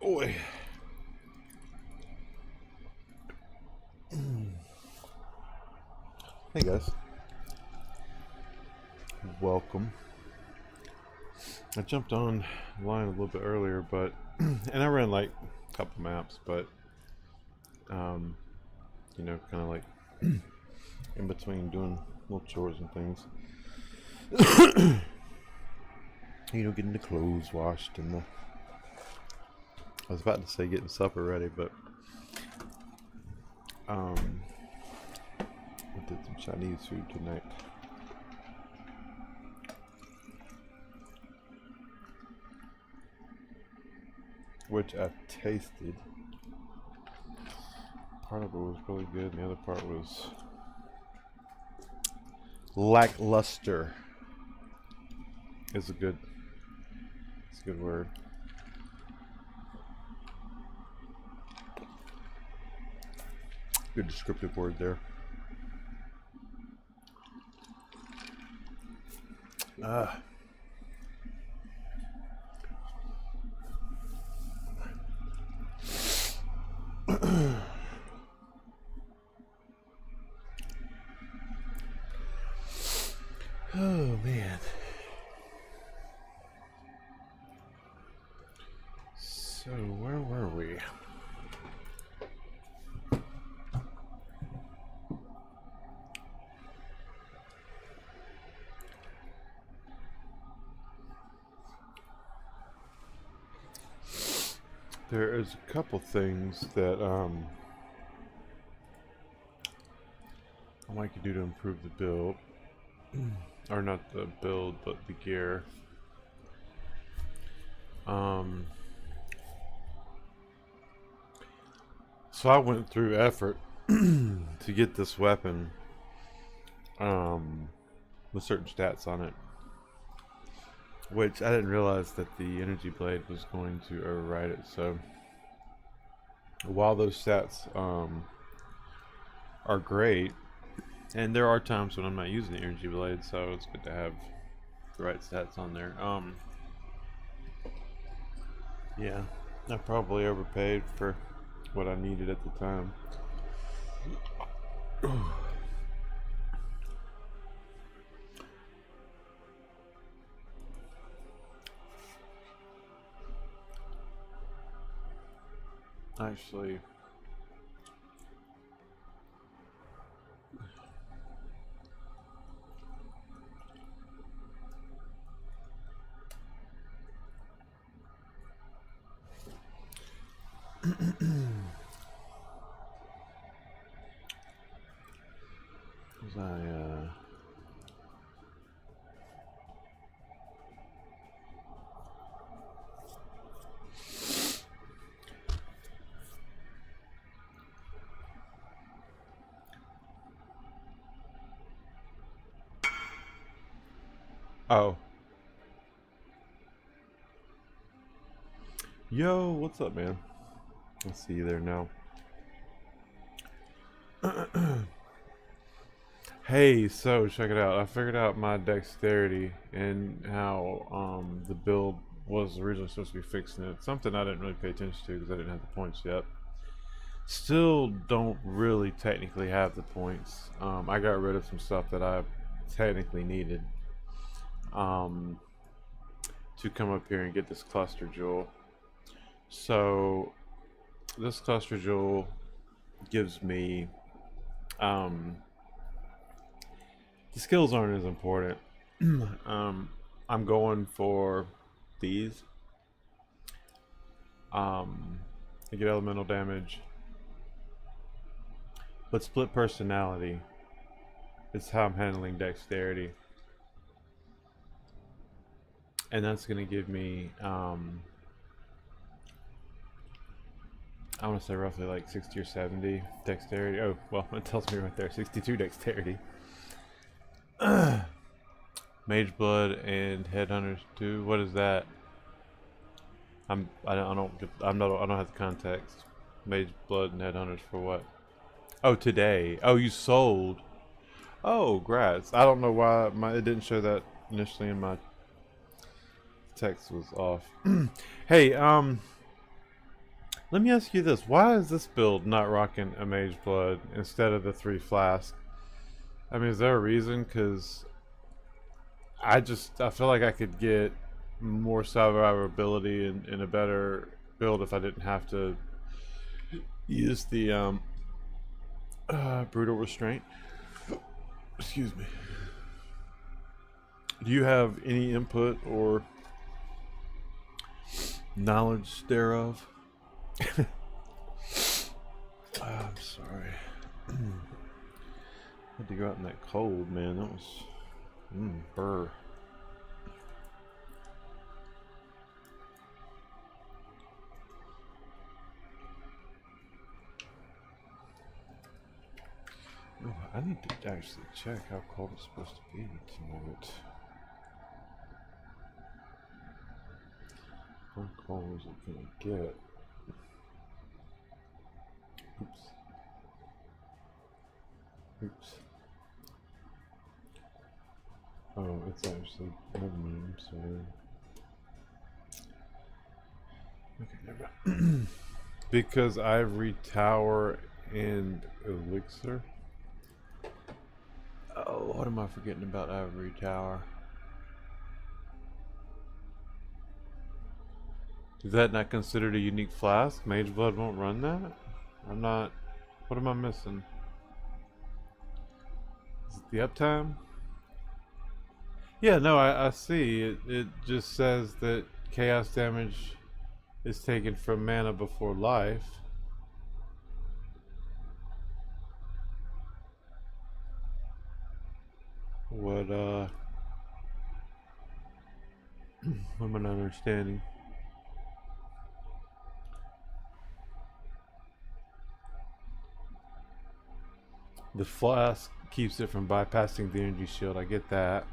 Oi. Hey guys, welcome. I jumped on line a little bit earlier, but and I ran like a couple maps, but you know, kind of like in between doing little chores and things. You know, getting the clothes washed and I was about to say getting supper ready, but I did some Chinese food tonight. Which I tasted. Part of it was really good, and the other part was lackluster. It's a good word. Good descriptive word there. Oh man. So where were we? There is a couple things that I like to do to improve the build. Or not the build, but the gear. So I went through effort to get this weapon with certain stats on it, which I didn't realize that the energy blade was going to override it. So while those stats are great, and there are times when I'm not using the energy blade, so it's good to have the right stats on there. Yeah, I probably overpaid for what I needed at the time. Actually, was oh. Yo, what's up, man? I see you there now. Hey, so check it out. I figured out my dexterity and how the build was originally supposed to be fixing it. Something I didn't really pay attention to because I didn't have the points yet. Still don't really technically have the points. I got rid of some stuff that I technically needed to come up here and get this cluster jewel. So this cluster jewel gives me the skills aren't as important. I'm going for these. I get elemental damage, but split personality is how I'm handling dexterity, and that's going to give me I want to say roughly like 60 or 70 dexterity. Oh, well, it tells me right there, 62 dexterity. Mage Blood and Headhunters 2. What is that? I don't have the context. Mage Blood and Headhunters for what? Oh, today. Oh, you sold. Oh, grats. I don't know why it didn't show that initially in my text was off. Hey, Let me ask you this: why is this build not rocking a Mage Blood instead of the 3 flask? I mean, is there a reason? Because I feel like I could get more survivability and a better build if I didn't have to use the brutal restraint. Excuse me. Do you have any input or knowledge thereof? I'm sorry. Had to go out in that cold, man. That was burr. Oh, I need to actually check how cold it's supposed to be tonight. How cold is it gonna get? Oops. Oops. Oh, it's actually, never mind, I'm sorry. Okay, never mind. Because Ivory Tower and Elixir. Oh, what am I forgetting about Ivory Tower? Is that not considered a unique flask? Mage Blood won't run that? I'm not... What am I missing? Is it the uptime? Yeah, no, I see. It just says that chaos damage is taken from mana before life. What am I not understanding? The flask keeps it from bypassing the energy shield. I get that.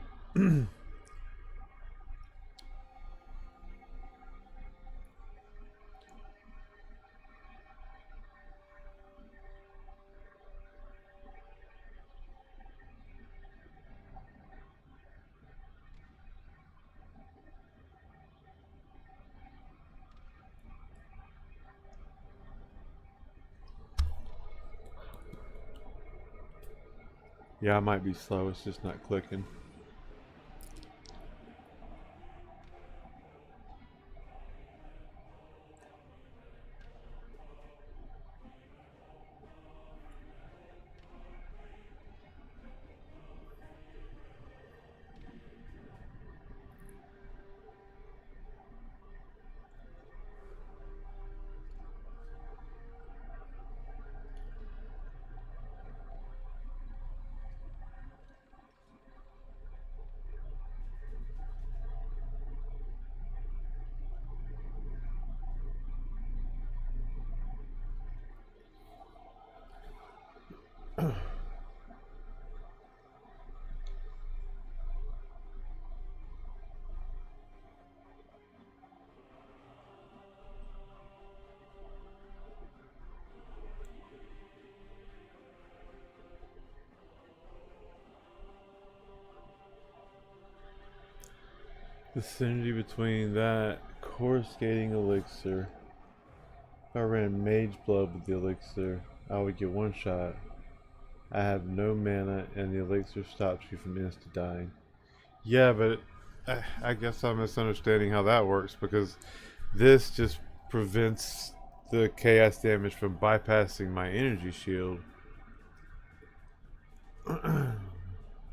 Yeah, I might be slow. It's just not clicking. The synergy between that coruscating elixir. If I ran Mage Blood with the elixir, I would get one shot. I have no mana, and the elixir stops you from insta dying. Yeah, but I guess I'm misunderstanding how that works because this just prevents the chaos damage from bypassing my energy shield.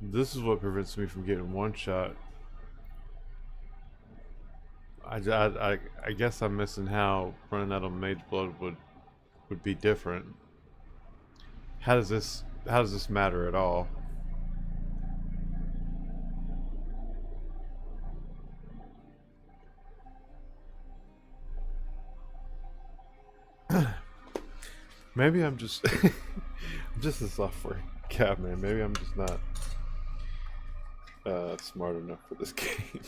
This is what prevents me from getting one shot. I guess I'm missing how running out of Mage Blood would be different. How does this matter at all? Maybe I'm just I'm just a software cat man. Maybe I'm just not smart enough for this game.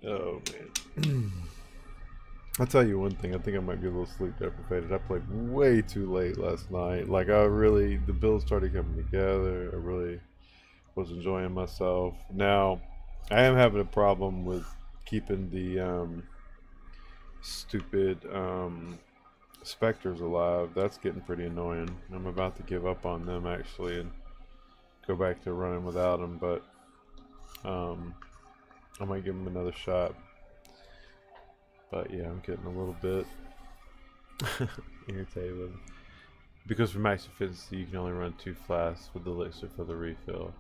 Oh man. I'll tell you one thing, I think I might be a little sleep deprived. I played way too late last night. Like the build started coming together. I really was enjoying myself. Now, I am having a problem with keeping the stupid specters alive. That's getting pretty annoying. I'm about to give up on them actually and go back to running without them, but I might give them another shot. But yeah, I'm getting a little bit irritated with them. Because for max efficiency, you can only run 2 flasks with the elixir for the refill.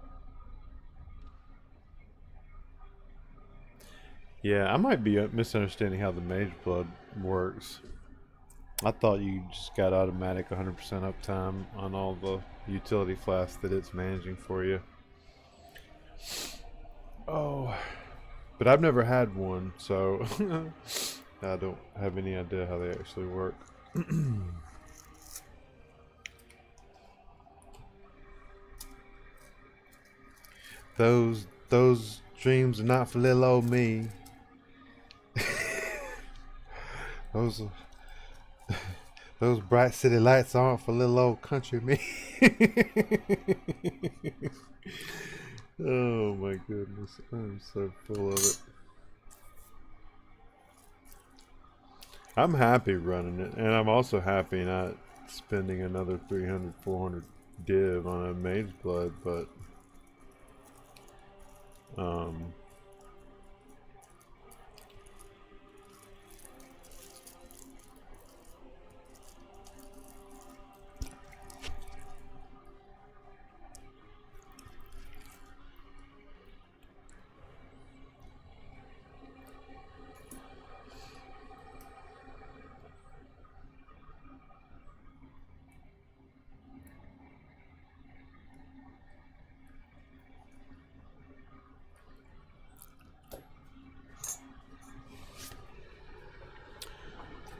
Yeah, I might be misunderstanding how the Mage Blood works. I thought you just got automatic 100% uptime on all the utility flasks that it's managing for you. Oh, but I've never had one, so I don't have any idea how they actually work. Those dreams are not for little old me. Those those bright city lights aren't for little old country me. Oh my goodness, I'm so full of it. I'm happy running it, and I'm also happy not spending another 300, 400 div on a Mage Blood, but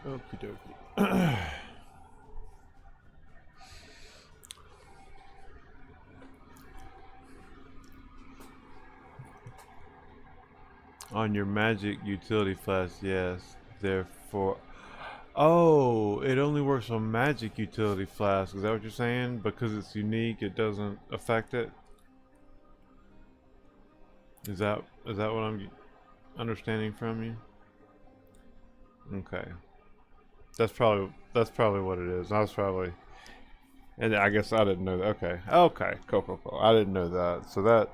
okie dokie. On your magic utility flask, yes. Therefore, oh, it only works on magic utility flask. Is that what you're saying? Because it's unique, it doesn't affect it. Is that what I'm understanding from you? Okay, that's probably what it is. I was probably, and I guess I didn't know that. Okay, cool. I didn't know that. So that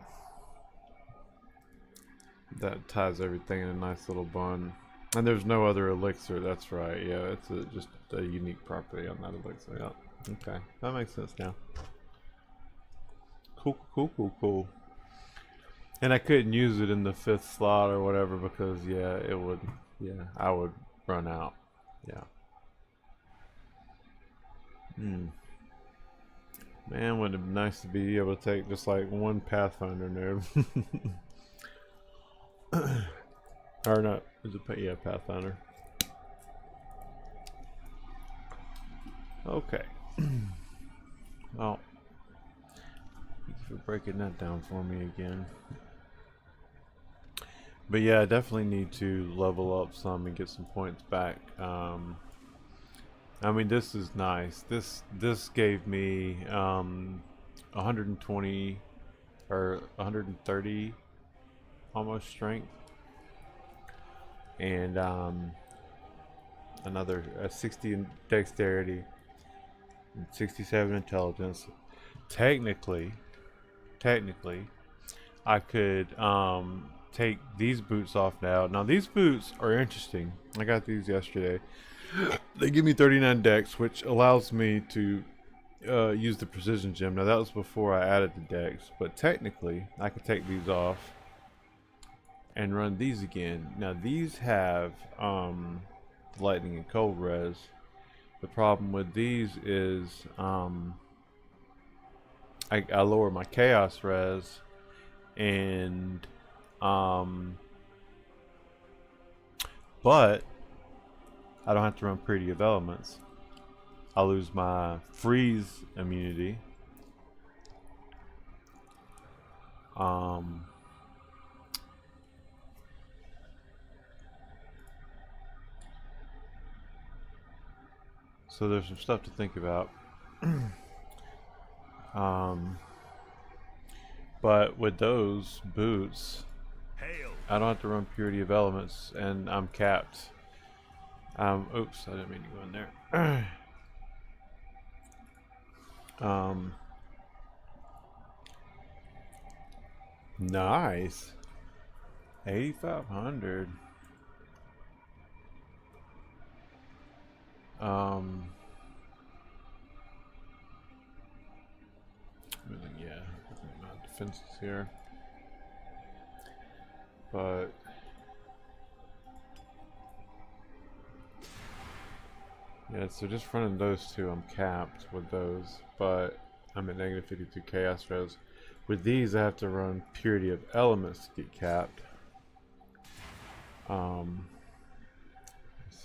ties everything in a nice little bun. And there's no other elixir. That's right. Yeah, it's just a unique property on that elixir. Yeah. Okay, that makes sense now. Cool. And I couldn't use it in the 5th slot or whatever because yeah, it would. Yeah, I would run out. Yeah. Man, would it be nice to be able to take just like one Pathfinder node. Or not? Is it? Yeah, Pathfinder. Okay. Well, thank you for breaking that down for me again. But yeah, I definitely need to level up some and get some points back. I mean, this is nice. This gave me 120 or 130 almost strength, and another 60 in dexterity, and 67 intelligence. Technically, I could take these boots off now. Now these boots are interesting. I got these yesterday. They give me 39 dex, which allows me to use the precision gem. Now that was before I added the dex, but technically I could take these off and run these again. Now these have lightning and cold res. The problem with these is I lower my chaos res, and but I don't have to run pretty of elements. I lose my freeze immunity. So there's some stuff to think about. But with those boots, I don't have to run purity of elements, and I'm capped Oops, I didn't mean to go in there. Nice. 8,500. Yeah, my defenses here. But yeah, so just running those two, I'm capped with those, but I'm at negative 52 chaos res. With these, I have to run purity of elements to get capped. Let's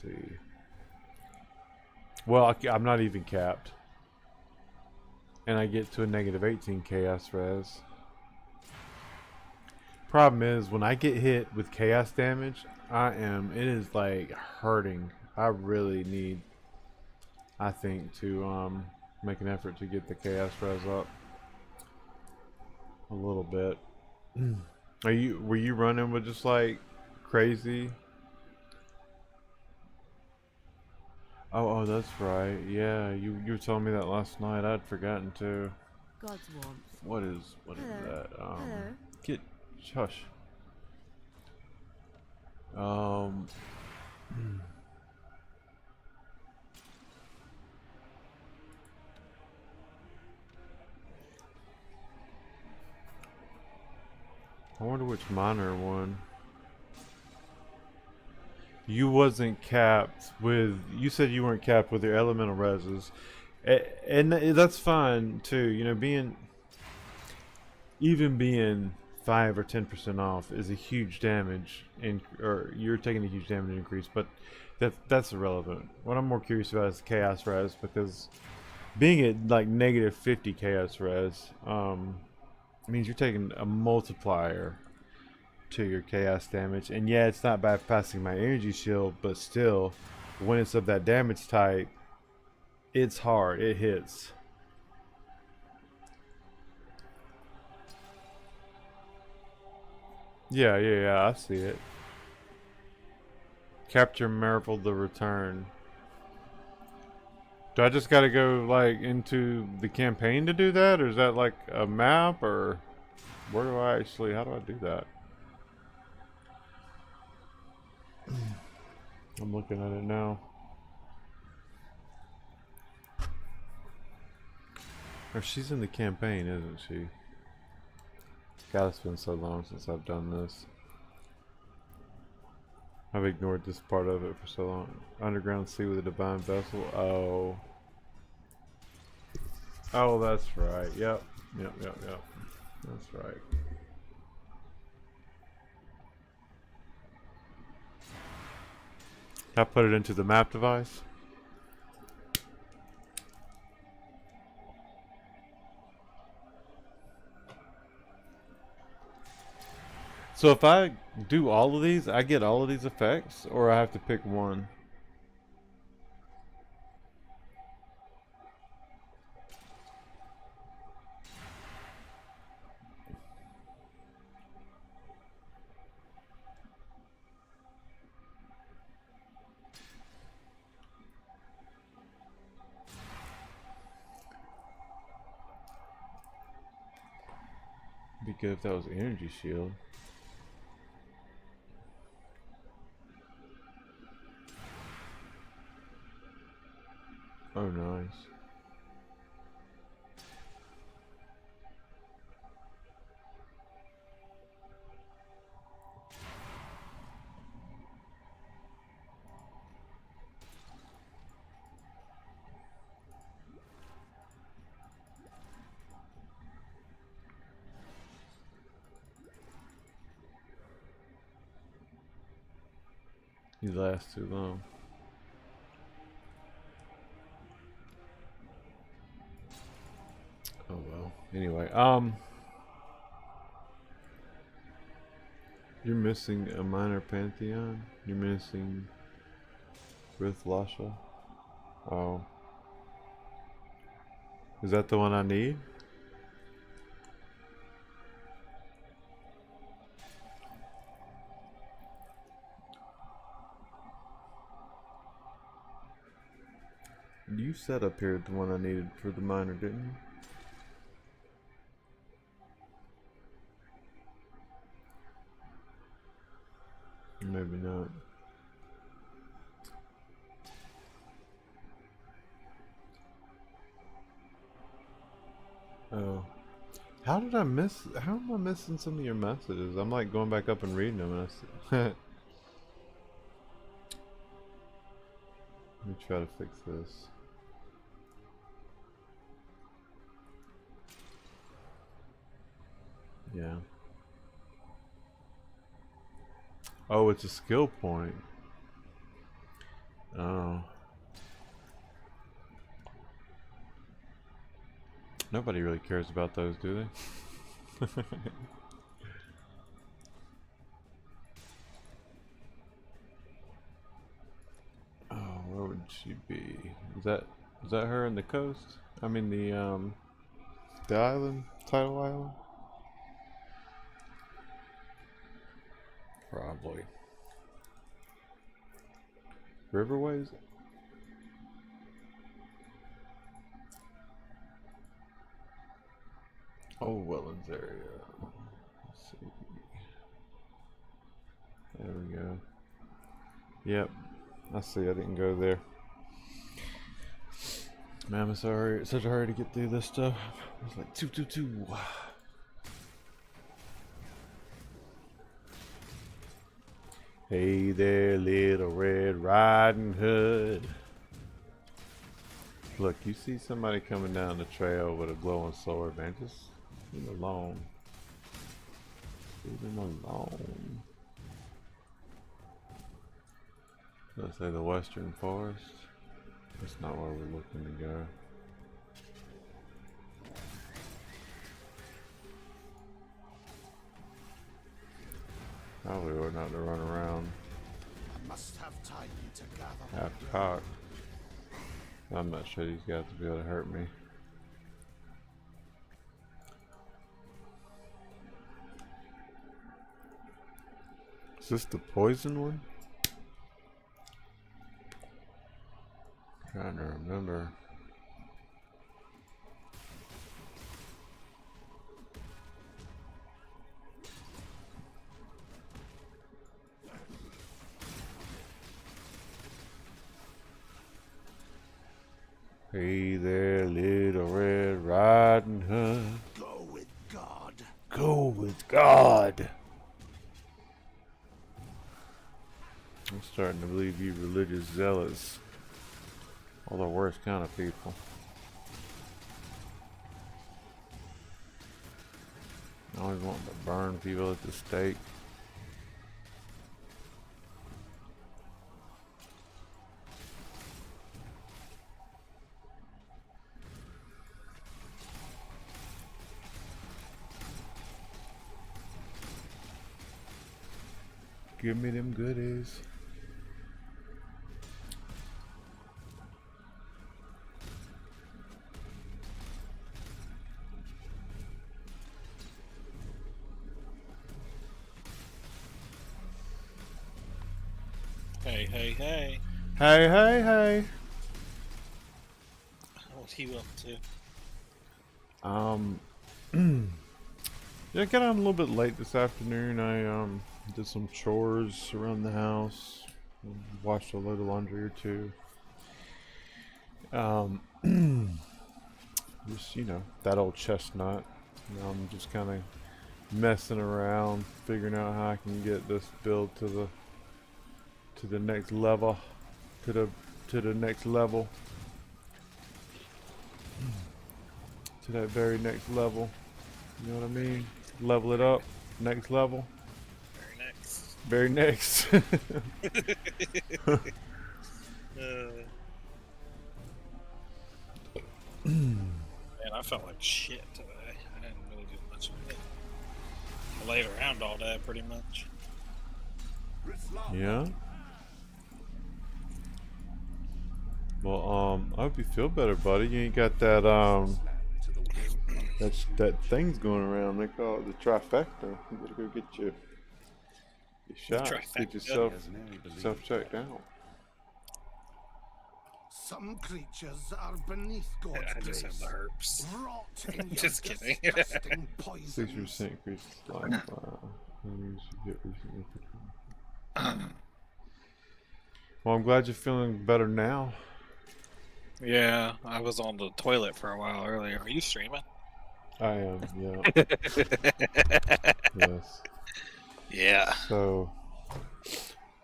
see. Well, I'm not even capped, and I get to a negative 18 chaos res. Problem is, when I get hit with chaos damage, it is like hurting. I really need, I think, to make an effort to get the chaos res up a little bit. Were you running with just like crazy? Oh, that's right. Yeah, you were telling me that last night. I'd forgotten to. God's warmth. What is that? Hello. Get shush. Um. I wonder which minor one. You wasn't capped with. You said you weren't capped with your elemental reses, and that's fine too. You know, being 5 or 10% off is a huge damage, or you're taking a huge damage increase. But that's irrelevant. What I'm more curious about is the chaos res, because being at like negative 50 chaos res means you're taking a multiplier to your chaos damage. And yeah, it's not bypassing my energy shield, but still, when it's of that damage type, it's hard. It hits. Yeah, I see it. Capture Marvel the Return. Do I just gotta go like into the campaign to do that, or is that like a map, or where do I actually, how do I do that? I'm looking at it now. Or she's in the campaign, isn't she? God, it's been so long since I've done this. I've ignored this part of it for so long. Underground sea with a divine vessel. Oh. Oh, that's right. Yep. That's right. I put it into the map device. So if I do all of these, I get all of these effects, or I have to pick one? Be good if that was energy shield. Oh, nice. You last too long. Oh well. Anyway, you're missing a minor pantheon. You're missing Rith Lasha. Oh, is that the one I need? You set up here the one I needed for the miner, didn't you? Maybe not. Oh. How did I miss? How am I missing some of your messages? I'm like going back up and reading them, and I see. Let me try to fix this. Yeah. Oh, it's a skill point. Oh. Nobody really cares about those, do they? Oh, where would she be? Is that her in the coast? I mean the island? Tidal Island? Probably. Riverways? Oh, Wetlands area. Let's see. There we go. Yep. I see, I didn't go there. Man, I'm sorry, such a hurry to get through this stuff. It's like 222. Hey there, little Red Riding Hood. Look, you see somebody coming down the trail with a glowing sword, man. Just leave him alone. Leave him alone. Let's say the Western Forest. That's not where we're looking to go. Probably ought not to run around. I must have time to gather. Half cocked. I'm not sure these guys will be able to hurt me. Is this the poison one? Trying to remember. Hey there, little Red Riding Hood. Go with God. Go with God. I'm starting to believe you religious zealots are the worst kind of people. Always wanting to burn people at the stake. Give me them goodies. Hey, hey, hey. Hey, hey, hey. What are you up to? Yeah, I got on a little bit late this afternoon. I did some chores around the house, washed a load of laundry or two. Just, you know, that old chestnut. I'm just kind of messing around, figuring out how I can get this build to the next level, to the next level, to that very next level. You know what I mean? Level it up, next level. Very next. Man, I felt like shit today. I didn't really do much of it. I laid around all day, pretty much. Yeah. Well, I hope you feel better, buddy. You ain't got that that thing's going around. They call it the trifecta. You better go get your shot. Get yourself checked out. Some creatures are beneath God's I just have grace. the herpes. Rot in your Just kidding. disgusting poisons. 6% increase life. You should get recently. Well, I'm glad you're feeling better now. Yeah, I was on the toilet for a while earlier. Are you streaming? I am, yeah. Yes. Yeah. So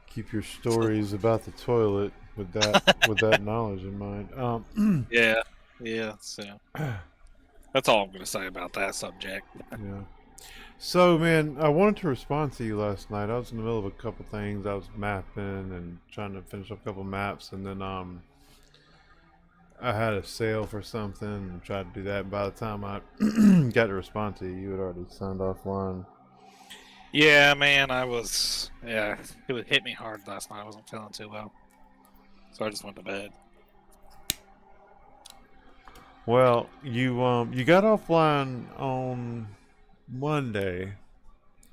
keep your stories about the toilet with that knowledge in mind. Yeah. Yeah. So that's all I'm gonna say about that subject. Yeah. So, man, I wanted to respond to you last night. I was in the middle of a couple things. I was mapping and trying to finish up a couple maps, and then I had a sale for something and tried to do that. And by the time I got to respond to you, you had already signed offline. Yeah, man, yeah, it hit me hard last night. I wasn't feeling too well, so I just went to bed. Well, you got offline on Monday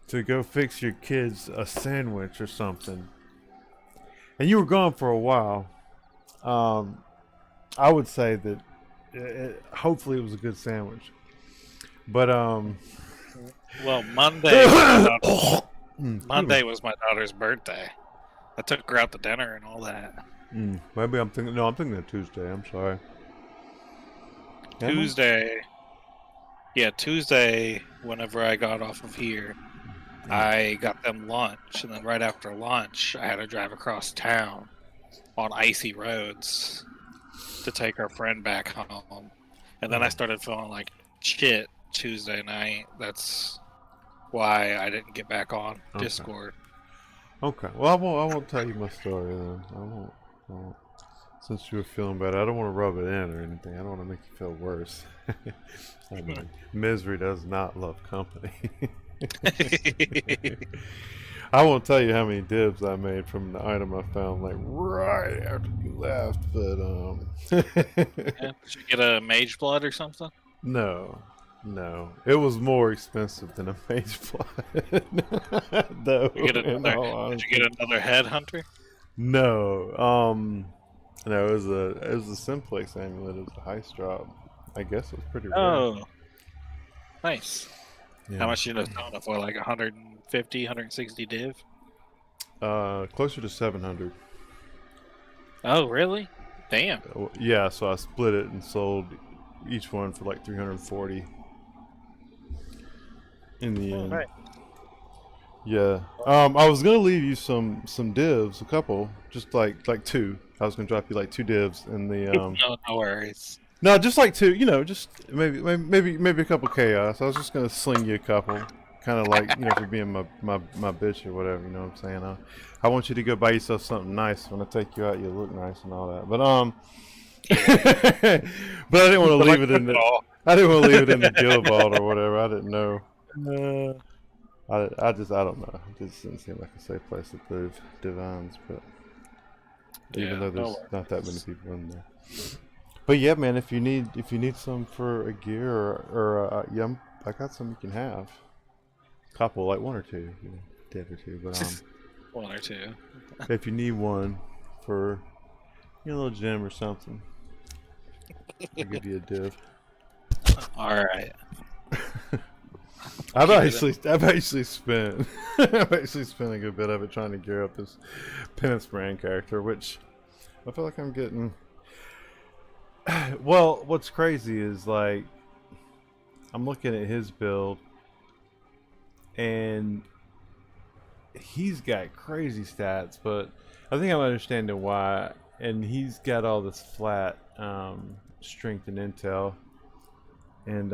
to go fix your kids a sandwich or something, and you were gone for a while. I would say that hopefully it was a good sandwich, but Well, Monday was my daughter's birthday. I took her out to dinner and all that. Maybe I'm thinking. No, I'm thinking of Tuesday. I'm sorry. Tuesday, whenever I got off of here, I got them lunch, and then right after lunch, I had to drive across town on icy roads to take our friend back home. And then I started feeling like shit Tuesday night. That's why I didn't get back on Discord. Okay. Well, I won't tell you my story then. I won't. Since you were feeling better, I don't want to rub it in or anything. I don't want to make you feel worse. I mean, misery does not love company. I won't tell you how many dibs I made from the item I found like right after you left, but Yeah, did you get a mage blood or something? No, it was more expensive than a mage blood. Though, Did you get another headhunter? No, no, it was a simplex amulet. It was a heist drop. I guess it was pretty rare. Oh, nice. Yeah. How much did you sell it for? Like 150, 160 div? Closer to 700. Oh, really? Damn. Yeah, so I split it and sold each one for like 340 in the end. Right. Yeah. I was gonna leave you some divs, a couple, just like two. I was gonna drop you like 2 divs in the No worries. No, just like 2. Just maybe a couple chaos. I was just gonna sling you a couple, kind of like for being my bitch or whatever. You know what I'm saying? I want you to go buy yourself something nice. When I take you out, you look nice and all that. But but I didn't want to leave it in the. I didn't want to leave it in the guild vault or whatever. I didn't know. I don't know. It just didn't seem like a safe place to live divines, but even though there's not that many people in there. But yeah, man, if you need some for a gear or yeah, I got some you can have. Couple, like 1 or 2, div or 2, but 1 or 2. if you need one for a little gem or something, I'll give you a div. All right. I've actually spent a good bit of it trying to gear up this Penance Brand character, which I feel like I'm getting. Well, what's crazy is like I'm looking at his build, and he's got crazy stats, but I think I'm understanding why. And he's got all this flat strength and intel, and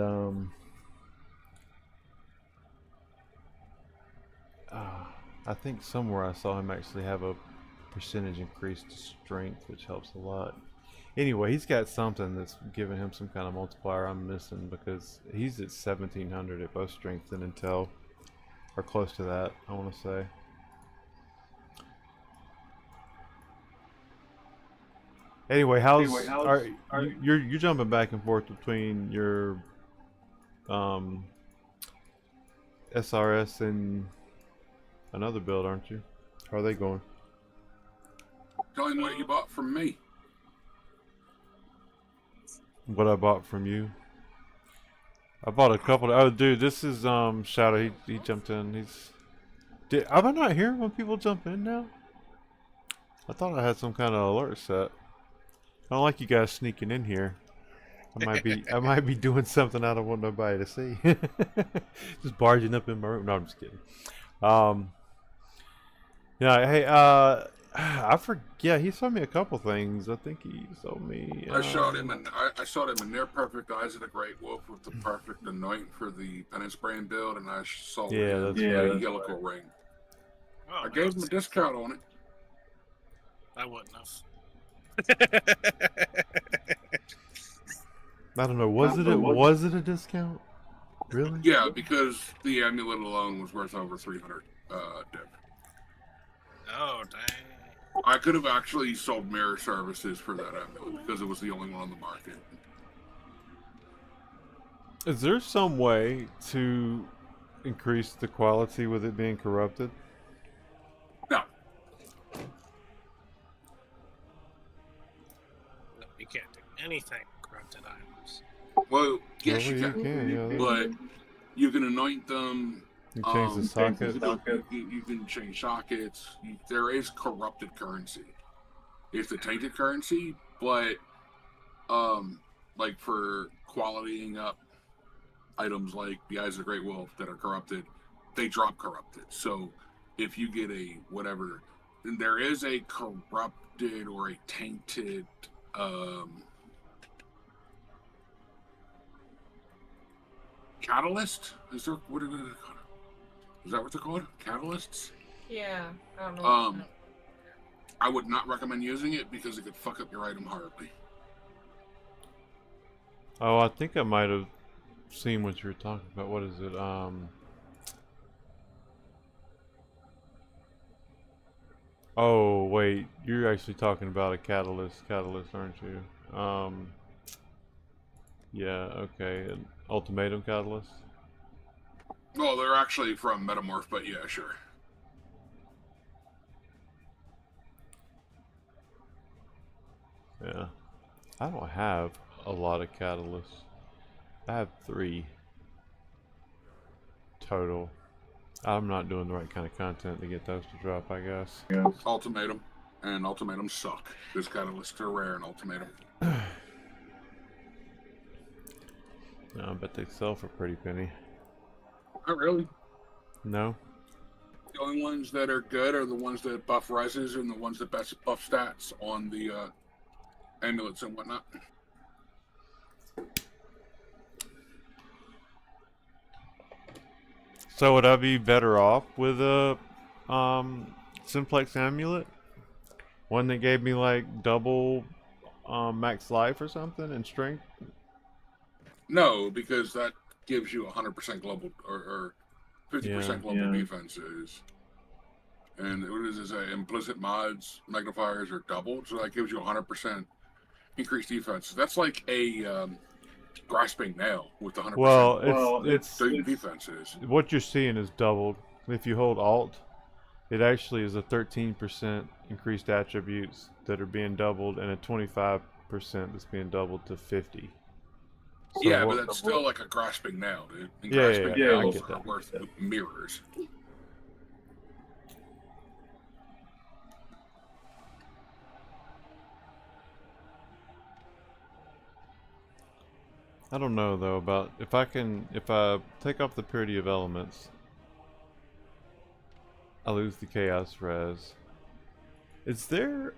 I think somewhere I saw him actually have a percentage increase to strength, which helps a lot. Anyway, he's got something that's giving him some kind of multiplier I'm missing, because he's at 1700 at both strength and intel, or close to that, I want to say. Anyway, you're jumping back and forth between your SRS and another build, aren't you? How are they going? Going what you bought from me. What I bought from you. I bought a couple. Oh, dude, this is Shadow. He jumped in. Am I not hearing when people jump in now? I thought I had some kind of alert set. I don't like you guys sneaking in here. I might be doing something I don't want nobody to see. Just barging up in my room. No, I'm just kidding. Yeah, hey, I forget. He sold me a couple things. I think he sold me. I showed him, and I showed him in Near Perfect Eyes of the Great Wolf with the perfect anoint for the Penance Brand build, and I sold him the Helical Ring. Oh, I gave him a discount on it. I wouldn't have. I don't know. Was it a discount? Really? Yeah, because the amulet alone was worth over 300 div. Oh, dang. I could have actually sold mirror services for that amulet because it was the only one on the market. Is there some way to increase the quality with it being corrupted? No. No, you can't do anything with corrupted items. Well, yes, Well, you can. But you can anoint them. You change the socket. You can change sockets. There is corrupted currency. It's the tainted currency, but like for qualitying up items like the Eyes of the Great Wolf that are corrupted, they drop corrupted. So if you get a whatever, then there is a corrupted or a tainted catalyst. Is there what are they called? Is that what they're called? Catalysts? Yeah, I don't know. I would not recommend using it because it could fuck up your item horribly. Oh, I think I might have seen what you were talking about. What is it? Oh, wait. You're actually talking about a catalyst, aren't you? Yeah, okay. An ultimatum catalyst? Well, they're actually from Metamorph, but yeah, sure. Yeah. I don't have a lot of catalysts. I have 3 total. I'm not doing the right kind of content to get those to drop, I guess. Ultimatum. And ultimatums suck. This catalyst are rare in ultimatum. No, I bet they sell for a pretty penny. Not really. No? The only ones that are good are the ones that buff rises and the ones that buff stats on the amulets and whatnot. So would I be better off with a simplex amulet? One that gave me like double max life or something and strength? No, because that gives you 100% global or 50% global defenses. And what is this? Implicit mods, magnifiers are doubled, so that gives you 100% increased defense. That's like a grasping nail with the 100%. Well, it's defenses. What you're seeing is doubled. If you hold Alt, it actually is a 13% increased attributes that are being doubled and a 25% that's being doubled to 50. So yeah, but that's still like a grasping nail, dude. And Yeah, grasping nails are worth mirrors. I don't know though about if I take off the purity of elements, I lose the chaos res. There's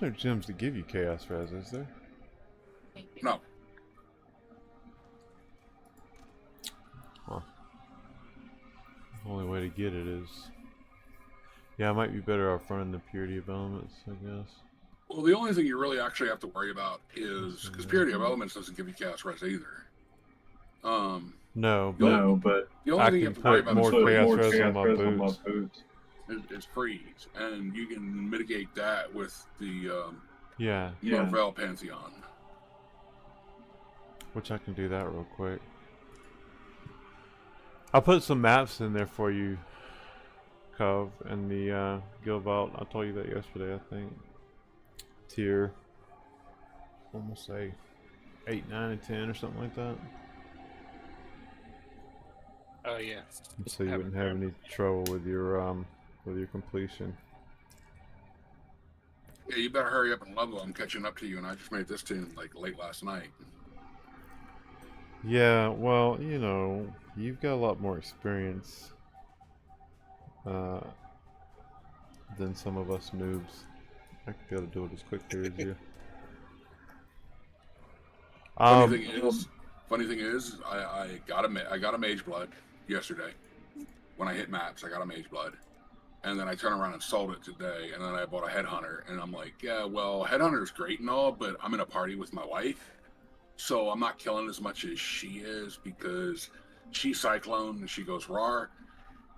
no gems to give you chaos res, is there? No. Huh. The only way to get it is... Yeah, I might be better off running the purity of elements, I guess. Well, the only thing you really actually have to worry about is... Because purity of elements doesn't give you chaos res either. No, but the only I thing you can have to worry put about more is chaos res on my boots. It's freeze, and you can mitigate that with the Yeah. Marvel Pantheon. Which I can do that real quick. I'll put some maps in there for you, Cove, and the Guild Vault. I told you that yesterday, I think. Tier. almost say 8, 9, and 10 or something like that. Oh yeah. So you wouldn't have any trouble with your completion. Yeah, you better hurry up and level. I'm catching up to you, and I just made this tune like late last night. Yeah, well, you know, you've got a lot more experience uh, than some of us noobs. I could be able to do it as quickly as you. Funny thing is, I got a mage blood yesterday. When I hit maps, I got a mage blood, and then I turned around and sold it today, and then I bought a headhunter, and I'm like, yeah, well, headhunter is great and all, but I'm in a party with my wife, so I'm not killing as much as she is because she's cyclone and she goes raw.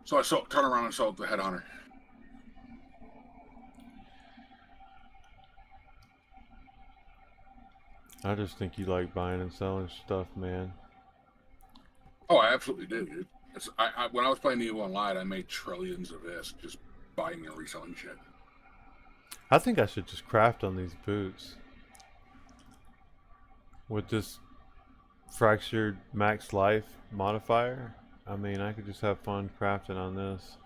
So I turn around and sold the headhunter. I just think you like buying and selling stuff, man. Oh, I absolutely did, dude. When I was playing EVO Online, I made trillions of this just buying and reselling shit. I think I should just craft on these boots with this fractured max life modifier. I mean, I could just have fun crafting on this.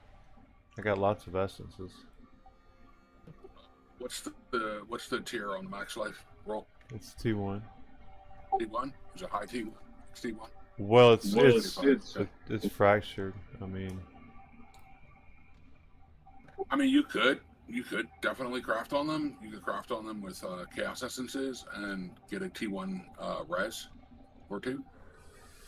I got lots of essences. What's the tier on max life roll? It's T1. T1? Is it high T1? It's T1. Well, it's fractured. I mean, you could definitely craft on them. You could craft on them with chaos essences and get a T1 res or two,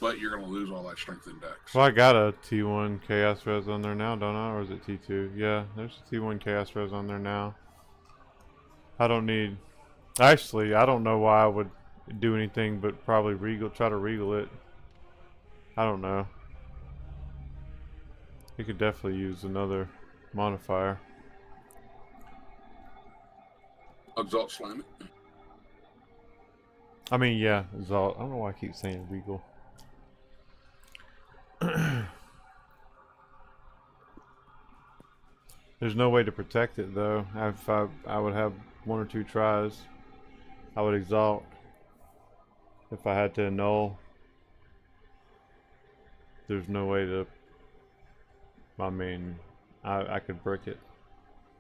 but you're gonna lose all that strength index. well, I got a T1 chaos res on there now, don't I? Or is it T2? Yeah, there's a T1 chaos res on there now. I don't need. Actually, I don't know why I would do anything but probably try to regal it. I don't know. You could definitely use another modifier. Exalt slam it. I mean, yeah, Exalt. I don't know why I keep saying regal. There's no way to protect it though. If I would have 1 or 2 tries. I would exalt. If I had to annul, there's no way to. I mean, I could brick it.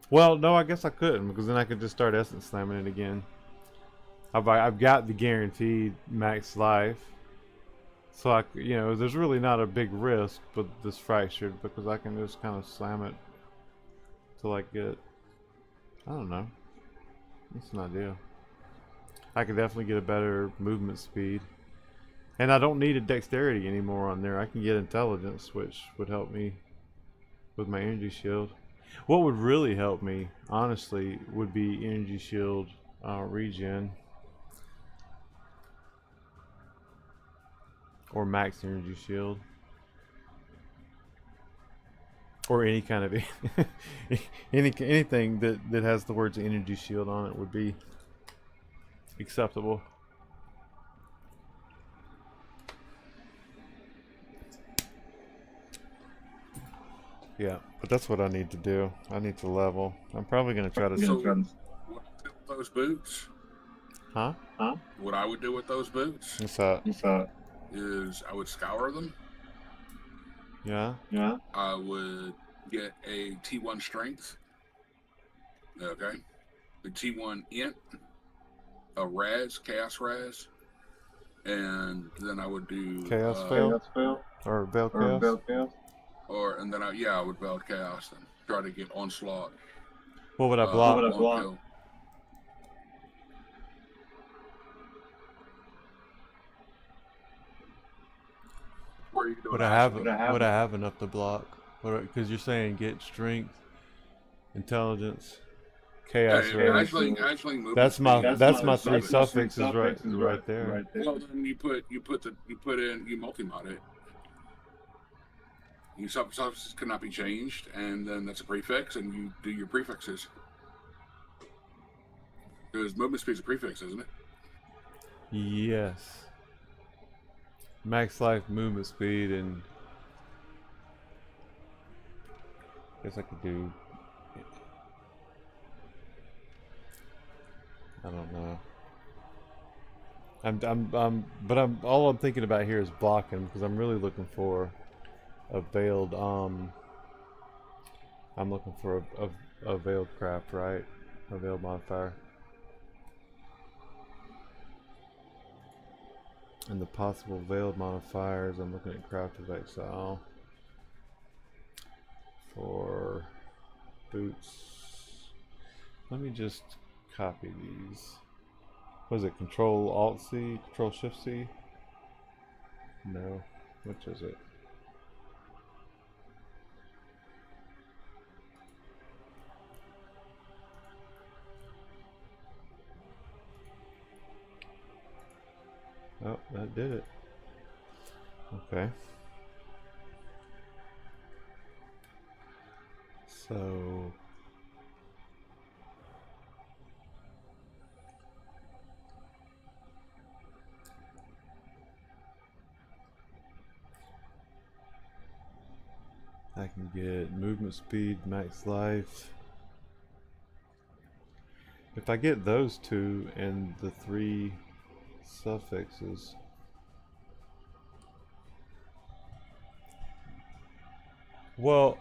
Well, no, I guess I couldn't because then I could just start essence slamming it again. I've got the guaranteed max life, so there's really not a big risk with this fractured because I can just kind of slam it till I get. I don't know. That's an idea. I could definitely get a better movement speed. And I don't need a dexterity anymore on there. I can get intelligence, which would help me with my energy shield. What would really help me, honestly, would be energy shield regen. Or max energy shield. Or any kind of anything that has the words energy shield on it would be acceptable. Yeah, but that's what I need to do. I need to level. I'm probably going to try to... So, what I would do with those boots? Huh? What I would do with those boots What's that? is I would scour them. Yeah? I would get a T1 strength. Okay. The T1 int. A res, chaos res. And then I would do... Chaos fail? Or veil chaos? And then I would veil chaos and try to get onslaught. What would I block? Kill. Would I have enough to block? Because you're saying get strength, intelligence, chaos. Actually, that's my 3 suffixes right there. Well, then you multi-mod it. Your suffixes cannot be changed, and then that's a prefix, and you do your prefixes. Because movement speed is a prefix, isn't it? Yes. Max life, movement speed, and I guess I could do. I don't know. All I'm thinking about here is blocking because I'm really looking for a veiled. I'm looking for a veiled craft, right? A veiled modifier. And the possible veiled modifiers, I'm looking at Path of Exile for boots. Let me just copy these. What is it? Control Alt C? Control Shift C? No. Which is it? Oh, that did it. Okay. So I can get movement speed, max life. If I get those two and the 3 suffixes, well,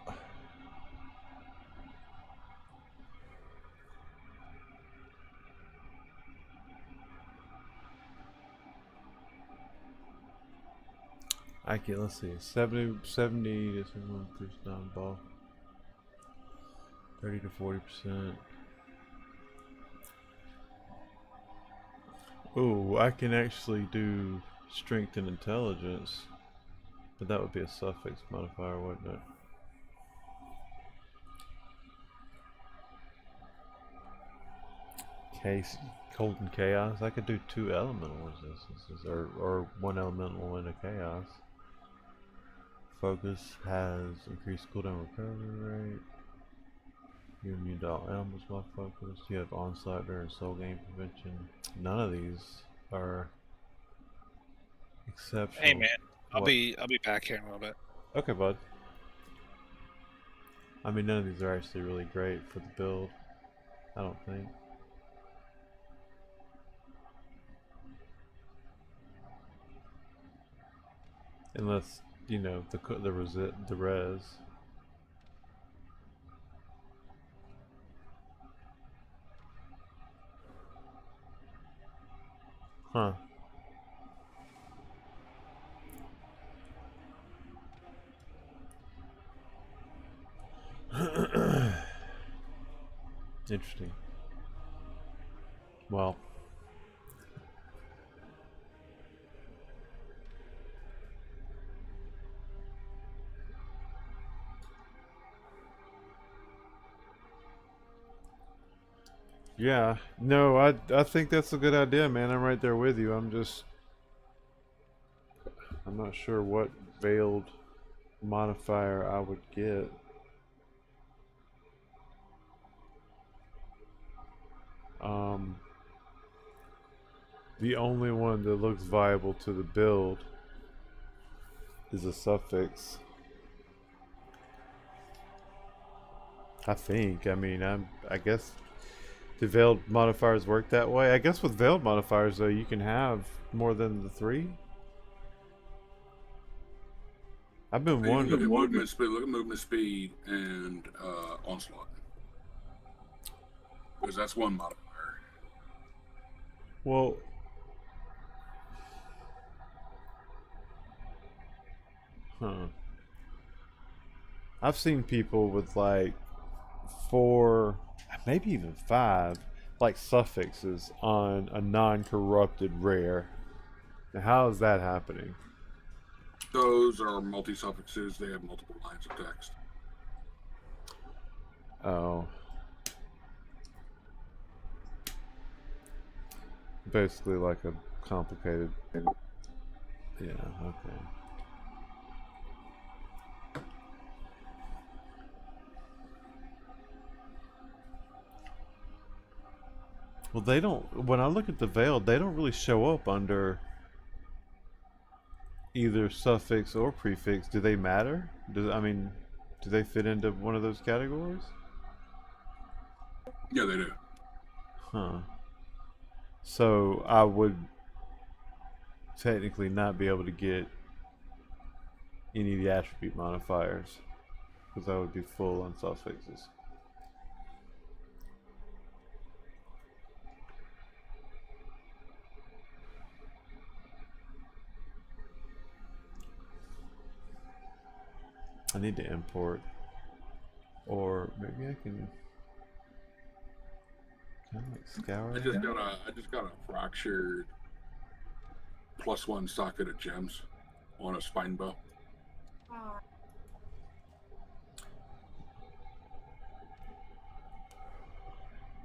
I can, let's see, 70 to 71% ball, 30 to 40%. Ooh, I can actually do strength and intelligence, but that would be a suffix modifier, wouldn't it? Case, cold and chaos. I could do 2 elemental resistances, or 1 elemental and a chaos. Focus has increased cooldown recovery rate. You're immune to all elements while focused. You have onslaught during soul gain prevention. None of these are exceptional. Hey man, I'll What? be back here in a little bit. Okay, bud. I mean, none of these are actually really great for the build, I don't think. Unless, you know, the res. Huh. Interesting. Well, yeah, no, I think that's a good idea, man. I'm right there with you. I'm not sure what veiled modifier I would get. The only one that looks viable to the build is a suffix. I think. I mean, I guess the veiled modifiers work that way. I guess with veiled modifiers though, you can have more than the 3. I've been wondering. Look at movement speed and onslaught, because that's one modifier. Well, huh. I've seen people with like 4, maybe even 5, like suffixes on a non-corrupted rare. Now, how is that happening? Those are multi-suffixes. They have multiple lines of text. Oh. Basically like a complicated... Yeah, okay. Well, they don't... When I look at the veiled, they don't really show up under either suffix or prefix. Do they matter? I mean, do they fit into one of those categories? Yeah, they do. Huh. So I would technically not be able to get any of the attribute modifiers because I would be full on soft fixes. I need to import, or maybe I can like scour. I just got a fractured +1 socket of gems on a spine bow. Oh,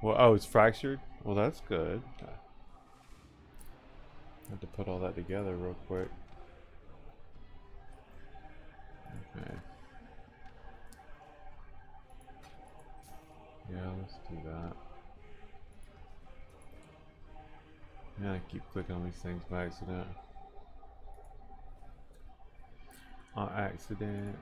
Well, oh, it's fractured. Well, that's good. I have to put all that together real quick. Okay. Yeah, let's do that. Yeah, I keep clicking on these things by accident. On accident.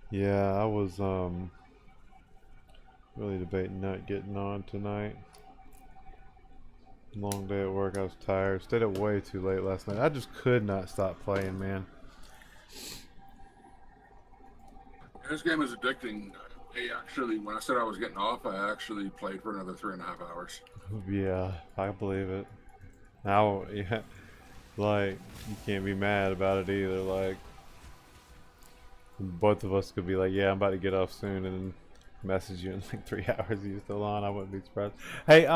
Yeah, I was really debating not getting on tonight. Long day at work, I was tired. Stayed up way too late last night. I just could not stop playing, man. This game is addicting. When I said I was getting off, I actually played for another 3.5 hours. Yeah, I believe it. Now, yeah, like, you can't be mad about it either. Like, both of us could be like, yeah, I'm about to get off soon, and then message you in like 3 hours. You're still on. I wouldn't be surprised. Hey,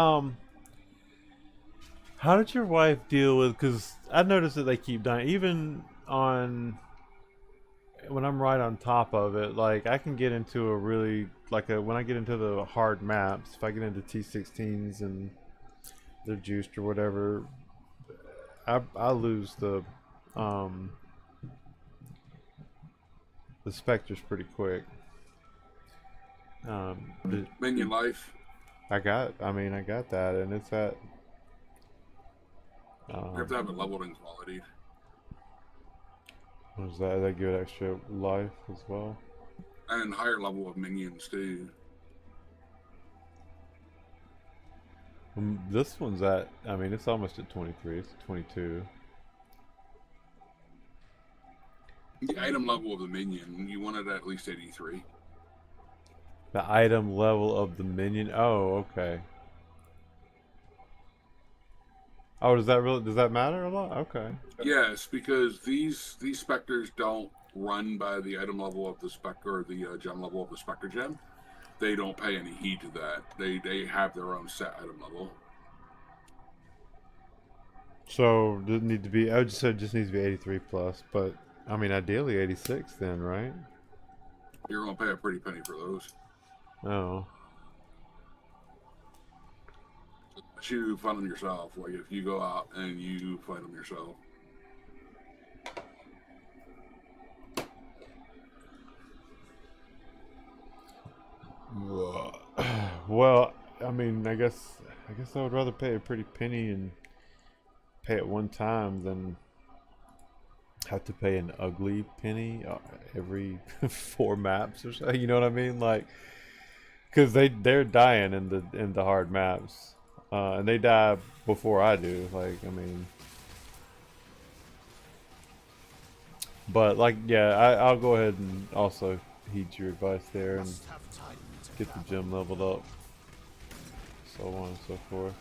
how did your wife deal with? Because I noticed that they keep dying, even on when I'm right on top of it. Like, I can get into a really when I get into the hard maps. If I get into T16s and they're juiced or whatever, I lose the specters pretty quick. Minion life. I got that, and it's at. You have to have it leveled in quality. What is that? They give it extra life as well. And higher level of minions too. This one's at. I mean, it's almost at 23. It's 22. The item level of the minion, you want it at least 83. The item level of the minion. Oh, okay. Oh, does that matter a lot? Okay. Yes, because these specters don't run by the item level of the specter or the gem level of the specter gem. They don't pay any heed to that. They have their own set item level. So does it need to be? I just said it just needs to be 83 plus, but I mean ideally 86 then, right? You're gonna pay a pretty penny for those. Oh. But you find them yourself. Like if you go out and you find them yourself. Well, I mean, I guess I would rather pay a pretty penny and pay it one time than have to pay an ugly penny every 4 maps or so. You know what I mean? Like, because they're dying in the hard maps, and they die before I do. Like, I mean, but like, yeah, I'll go ahead and also heed your advice there and Must have time to get the travel. gym leveled up, so on and so forth.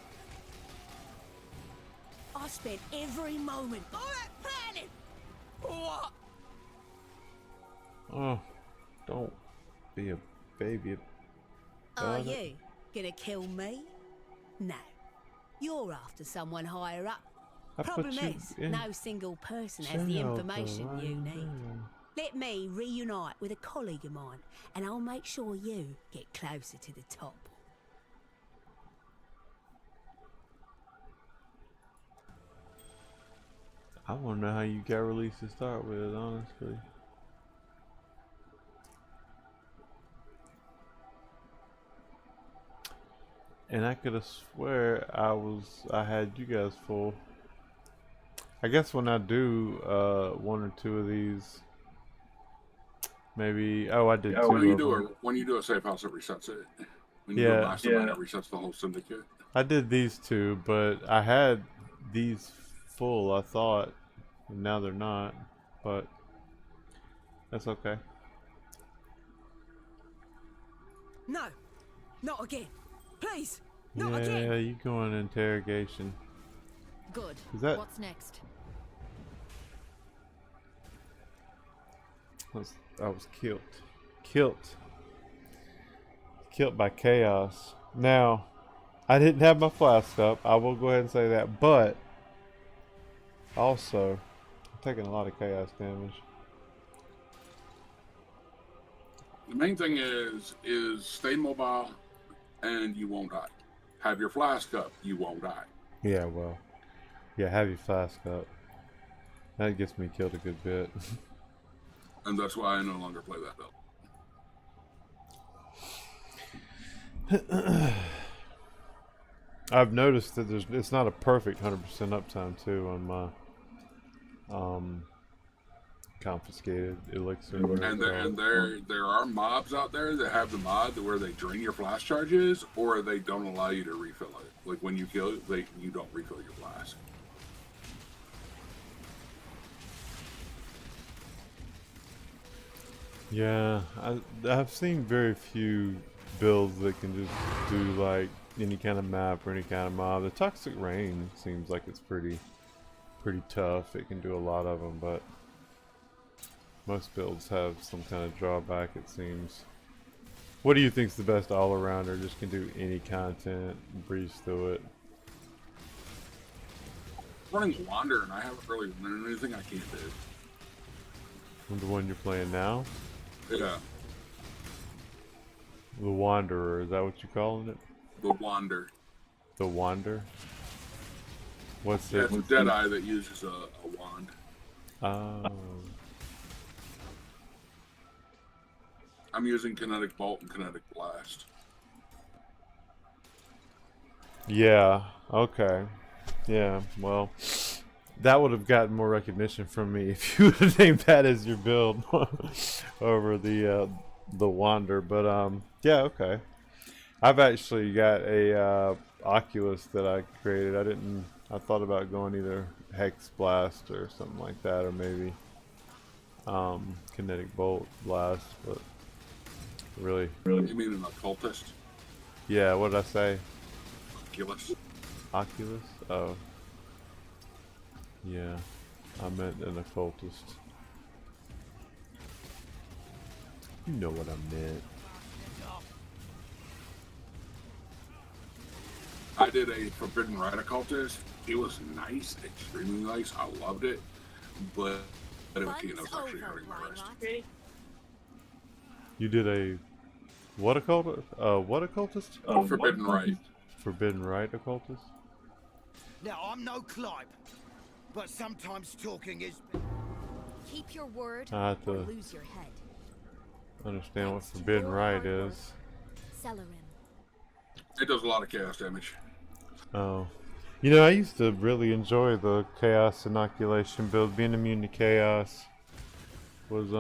I spent every moment planning. What? Oh, don't be a baby. Are about it. you gonna kill me? No. You're after someone higher up. I put Problem you is, in no single person has the jail, information though, you right? need. Let me reunite with a colleague of mine, and I'll make sure you get closer to the top. I want to know how you got released to start with, honestly. And I could have swear I had you guys full. I guess when I do one or two of these, maybe. Oh, I did two When you of do them. when you do a safe house, it resets it. When you do a Yeah, mastermind, it resets the whole syndicate. I did these two, but I had these full. I thought, and now they're not. But that's okay. No, not again. Please, not Yeah, again. you go on interrogation. Good. Is that? What's next? I was killed. Killed by chaos. Now, I didn't have my flask up. I will go ahead and say that. But, also, I'm taking a lot of chaos damage. The main thing is stay mobile, and you won't die. Have your flask up, you won't die. Yeah, well. Yeah, have your flask up. That gets me killed a good bit. And that's why I no longer play that build. I've noticed that it's not a perfect 100% uptime too on my confiscated elixir. And there are mobs out there that have the mod where they drain your flask charges, or they don't allow you to refill it. Like when you kill it, you don't refill your flask. Yeah, I've seen very few builds that can just do like any kind of map or any kind of mob. The Toxic Rain seems like it's pretty tough. It can do a lot of them, but most builds have some kind of drawback, it seems. What do you think's the best all-arounder? Just can do any content, breeze through it. Running Wander, and I haven't really learned anything I can't do. The one you're playing now? Yeah, The Wanderer, is that what you're calling it? the Wander. The Wander? What's Yeah, it? it's a Deadeye that uses a wand. Oh. I'm using Kinetic Bolt and Kinetic Blast. Yeah, okay. Yeah, well, that would have gotten more recognition from me if you would have named that as your build over the Wander. But yeah, okay. I've actually got a Oculus that I created. I thought about going either Hex Blast or something like that, or maybe Kinetic Bolt Blast. But really, You mean an Occultist? yeah. What did I say? Oculus? Oculus? Oh. Yeah, I meant an occultist. You know what I meant. I did a Forbidden Rite Occultist. It was nice, extremely nice. I loved it, but it was actually hurting my wrist. You did a what occultist? What occultist? Forbidden Rite. Forbidden Rite occultist? Now, I'm no Clive, but sometimes talking is... Keep your word I have or to lose your head. understand what Thanks to Forbidden your Rite hard work. is. Celerin. It does a lot of chaos damage. Oh. You know, I used to really enjoy the Chaos Inoculation build. Being immune to Chaos was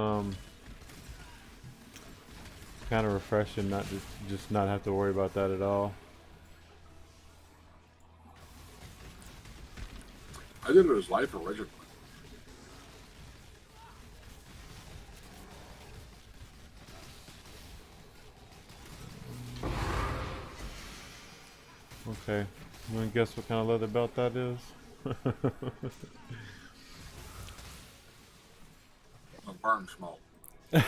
kind of refreshing, not just not have to worry about that at all. I did it as life originally. Okay, you want to guess what kind of leather belt that is? A burn smoke. I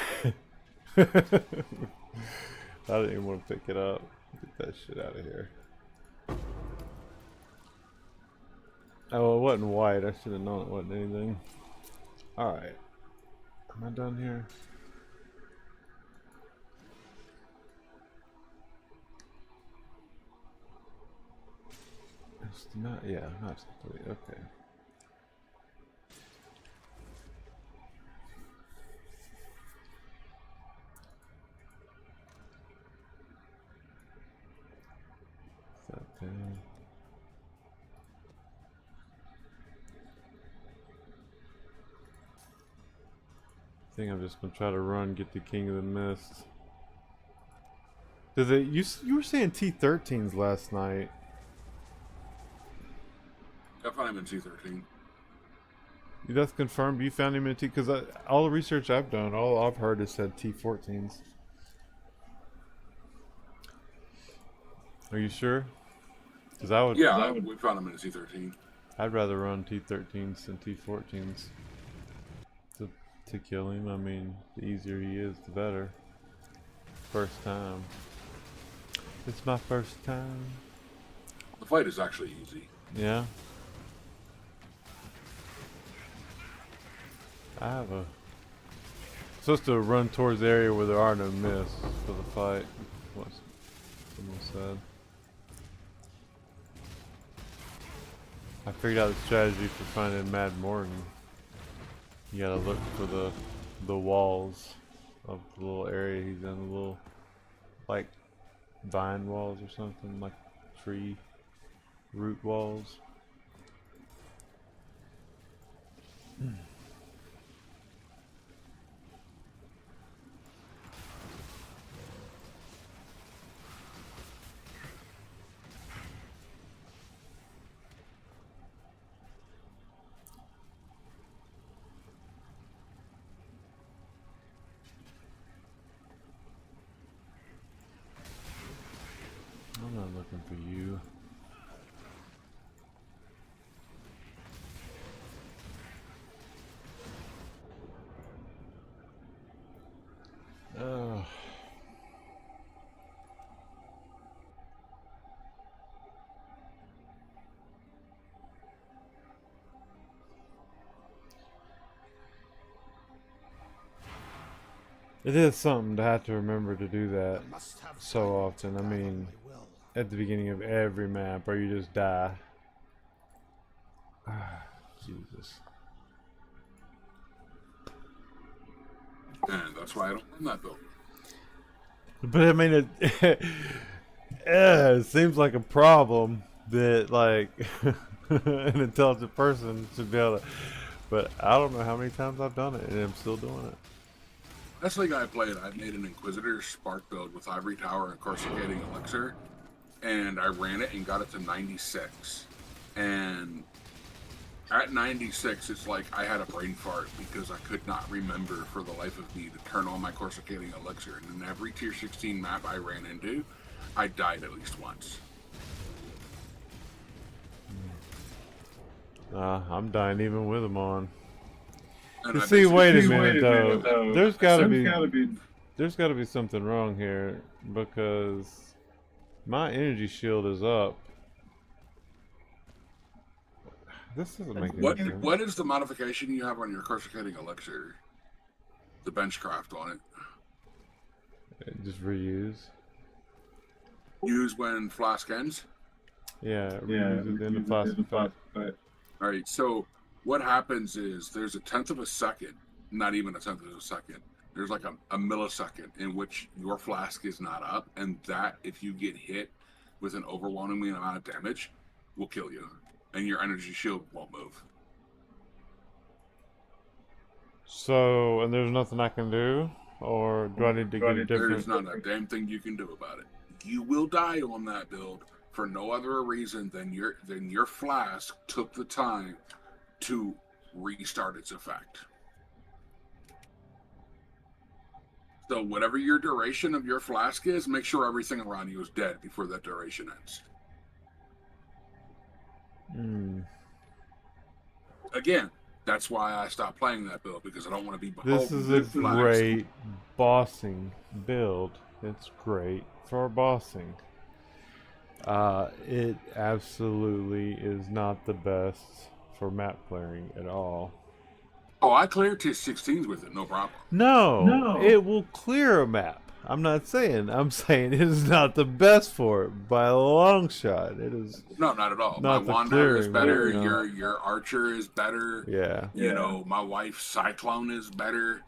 didn't even want to pick it up. Get that shit out of here. Oh, it wasn't white. I should have known it wasn't anything. Alright. Am I done here? It's not, yeah, not complete. Okay. Damn. I think I'm just gonna try to run, get the King of the Mist. Does it? You were saying T13s last night. I found him in T13. That's confirmed. You found him in T, because all the research I've done, all I've heard is said T14s. Are you sure? Because I would. Yeah, we found him in T13. I'd rather run T13s than T14s to kill him. I mean, the easier he is, the better. First time. It's my first time. The fight is actually easy. Yeah. I have a... supposed to run towards the area where there are no mists for the fight. What someone said. I figured out the strategy for finding Mad Morton. You gotta look for the walls of the little area he's in, the little like vine walls or something, like tree root walls. I'm not looking for you. Oh. It is something to have to remember to do that so often. I mean, at the beginning of every map, or you just die. Jesus. And that's why I don't run that build. But I mean, it seems like a problem that, like, an intelligent person should be able to. But I don't know how many times I've done it, and I'm still doing it. That's the league I played. I made an Inquisitor Spark build with Ivory Tower and Coruscating Elixir, and I ran it and got it to 96. And at 96, it's like I had a brain fart because I could not remember for the life of me to turn on my Coruscating Elixir. And in every tier 16 map I ran into, I died at least once. I'm dying even with them on. And You I see, wait a basically- minute though. There's gotta be something wrong here, because my energy shield is up. This doesn't make any sense. What is the modification you have on your Coruscating Elixir? The benchcraft on it. Just reuse. Use when flask ends? Yeah, reuse it in the plastic fight. Alright, so what happens is there's a tenth of a second, not even a tenth of a second. There's like a millisecond in which your flask is not up, and that, if you get hit with an overwhelming amount of damage, will kill you. And your energy shield won't move. So, and there's nothing I can do? Or do I need to get a different... There's not a damn thing you can do about it. You will die on that build for no other reason than your flask took the time to restart its effect. So whatever your duration of your flask is, make sure everything around you is dead before that duration ends. Again, that's why I stopped playing that build, because I don't want to be beholden. This is a great bossing build. It's great for bossing. It absolutely is not the best for map clearing at all. Oh, I cleared T16s with it, no problem. No, it will clear a map. I'm saying it is not the best for it by a long shot. It is. No, not at all. Not My Wanderer is better. Your Archer is better. Yeah. You know, my wife's Cyclone is better.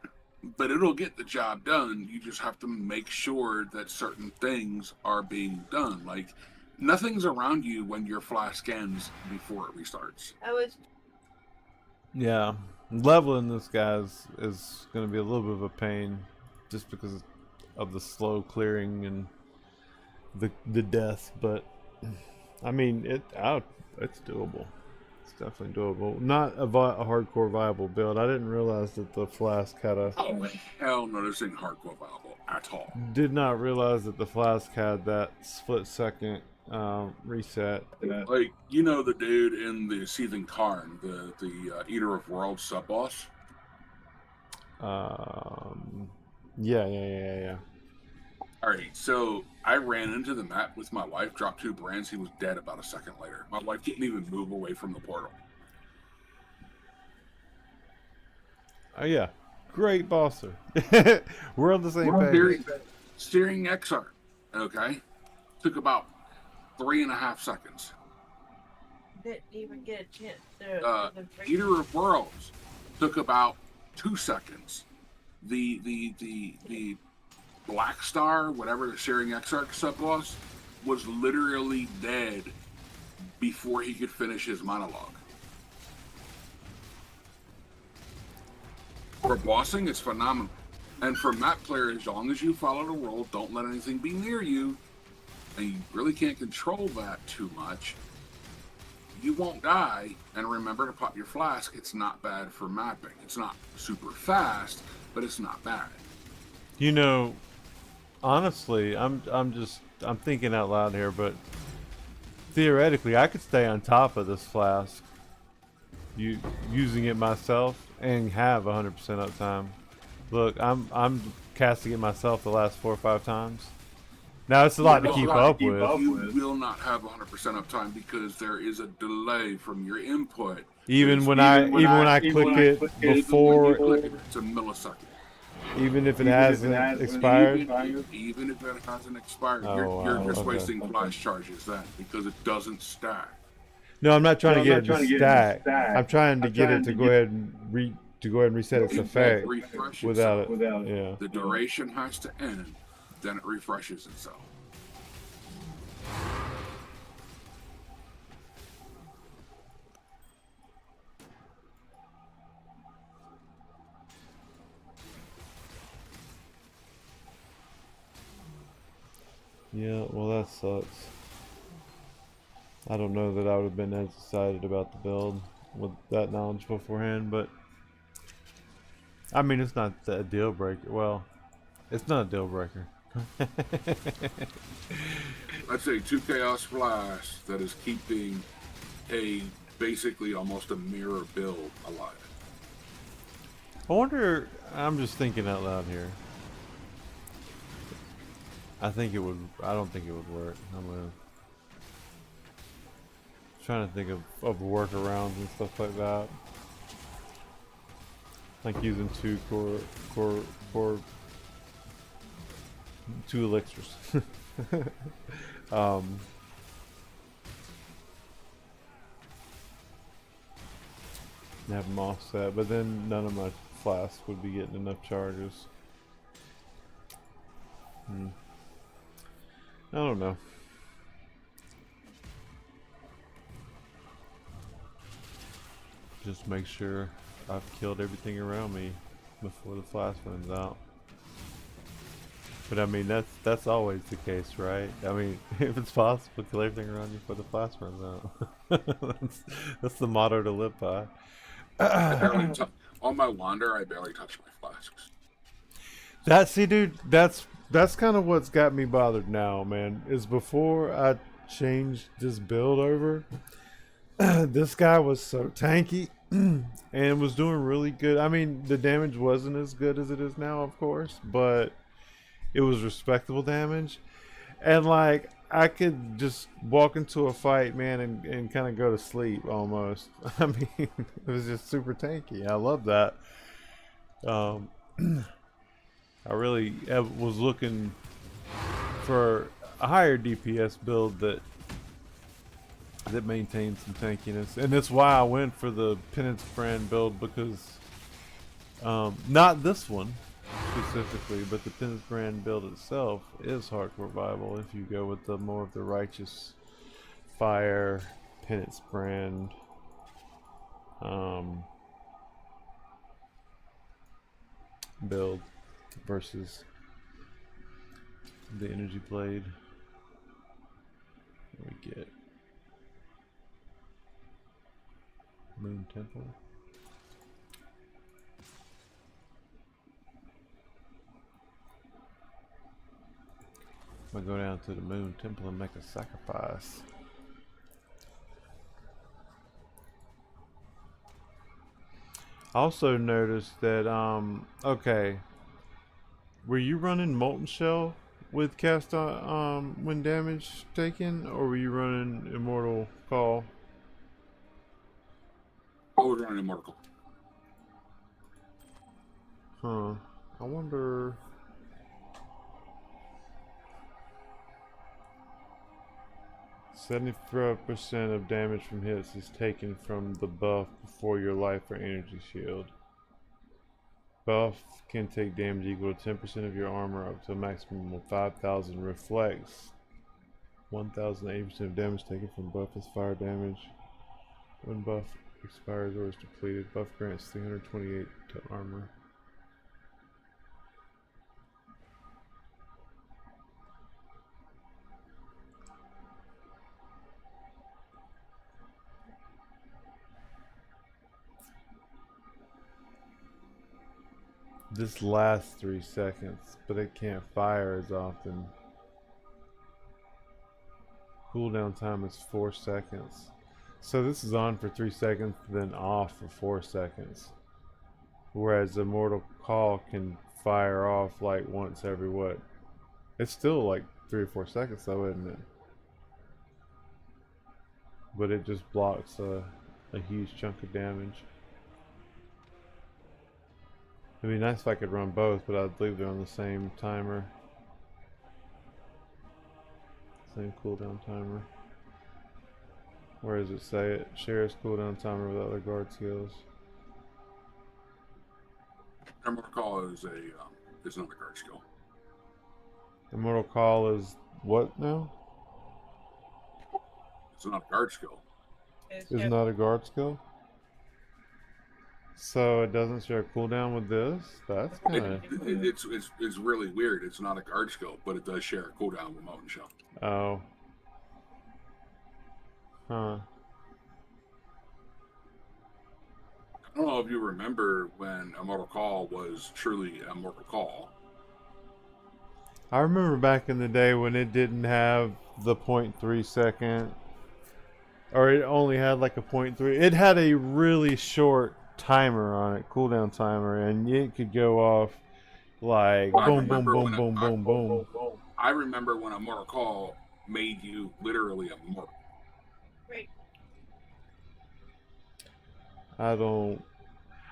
But it'll get the job done. You just have to make sure that certain things are being done. Like, nothing's around you when your flask ends before it restarts. I was Yeah, leveling this guy is going to be a little bit of a pain, just because of the slow clearing and the death. But I mean, it's doable. It's definitely doable. Not a hardcore viable build. I didn't realize that the flask had a. Oh hell no, this ain't hardcore viable at all. Did not realize that the flask had that split second reset. Like, you know the dude in the Seething Karn, the Eater of Worlds sub boss? Yeah. Alright, so I ran into the map with my wife, dropped 2 brands, he was dead about a second later. My wife didn't even move away from the portal. Oh yeah, great bosser. We're on the same page. Steering Exarch, okay? Took about 3.5 seconds. didn't even get a chance to. Eater of Worlds took about 2 seconds. The Black Star, whatever the Searing Exarch sub boss, was literally dead before he could finish his monologue. For bossing, it's phenomenal. And for map player, as long as you follow the rule, don't let anything be near you, and you really can't control that too much, you won't die. And remember to pop your flask. It's not bad for mapping. It's not super fast, but it's not bad. You know, honestly, I'm thinking out loud here, but theoretically, I could stay on top of this flask, using it myself, and have 100% uptime. Look, I'm casting it myself the last 4 or 5 times. Now it's a lot to keep up with. You will not have 100% uptime because there is a delay from your input. Even when I click it before, it's a millisecond. Even if it hasn't expired. Even if it hasn't expired, Oh, you're wow, just okay. wasting flash charges then because it doesn't stack. No, I'm not trying to get it to stack. I'm trying to get it to go ahead and reset its effect Refresh without itself. it. Yeah. The duration has to end, then it refreshes itself. Yeah, well that sucks. I don't know that I would have been as excited about the build with that knowledge beforehand, but I mean it's not a deal breaker. Well, it's not a deal breaker. I'd say 2 Chaos Flash that is keeping a basically almost a mirror build alive. I wonder, I'm just thinking out loud here. I don't think it would work. I'm trying to think of workarounds and stuff like that. Like using 2 elixirs. Have them offset, but then none of my flasks would be getting enough charges. I don't know. Just make sure I've killed everything around me before the flask runs out. But I mean, that's always the case, right? I mean, if it's possible, kill everything around you before the flask runs out. that's the motto to live by. On my wander, I barely touch my flasks. Dude, that's kind of what's got me bothered now, man. Is before I changed this build over, this guy was so tanky and was doing really good. I mean, the damage wasn't as good as it is now, of course, but it was respectable damage. And like, I could just walk into a fight, man, and kind of go to sleep almost. I mean, it was just super tanky. I love that. I really was looking for a higher DPS build that maintains some tankiness, and that's why I went for the Penance Brand build, because not this one specifically, but the Penance Brand build itself is hardcore viable if you go with the more of the righteous fire, Penance Brand, build versus the energy blade. We get Moon Temple. I'm gonna go down to the Moon Temple and make a sacrifice. I also noticed that okay, were you running Molten Shell with cast on when damage taken, or were you running Immortal Call? I was running Immortal. Huh. I wonder. 75% of damage from hits is taken from the buff before your life or energy shield. Buff can take damage equal to 10% of your armor up to a maximum of 5,000. Reflects 1,080% of damage taken from buff is fire damage. When buff expires or is depleted, buff grants 328 to armor. This lasts 3 seconds, but it can't fire as often. Cooldown time is 4 seconds. So this is on for 3 seconds, then off for 4 seconds. Whereas Immortal Call can fire off like once every what? It's still like 3 or 4 seconds though, isn't it? But it just blocks a huge chunk of damage. It'd be nice if I could run both, but I'd leave them on the same timer. Same cooldown timer. Where does it say it? Shares cooldown timer with other guard skills. Immortal Call is another guard skill. Immortal Call is what now? It's not a guard skill. It's Is not a guard skill? So it doesn't share cooldown with this? That's kind of... It's really weird. It's not a guard skill, but it does share a cooldown with Molten Shell. Oh. Huh. I don't know if you remember when Immortal Call was truly Immortal Call. I remember back in the day when it didn't have the 0.3 second, or it only had like a 0.3. It had a really short timer on it, cooldown timer, and it could go off like boom, boom, boom, boom, boom, boom. I remember when Immortal Call made you literally immortal. Right.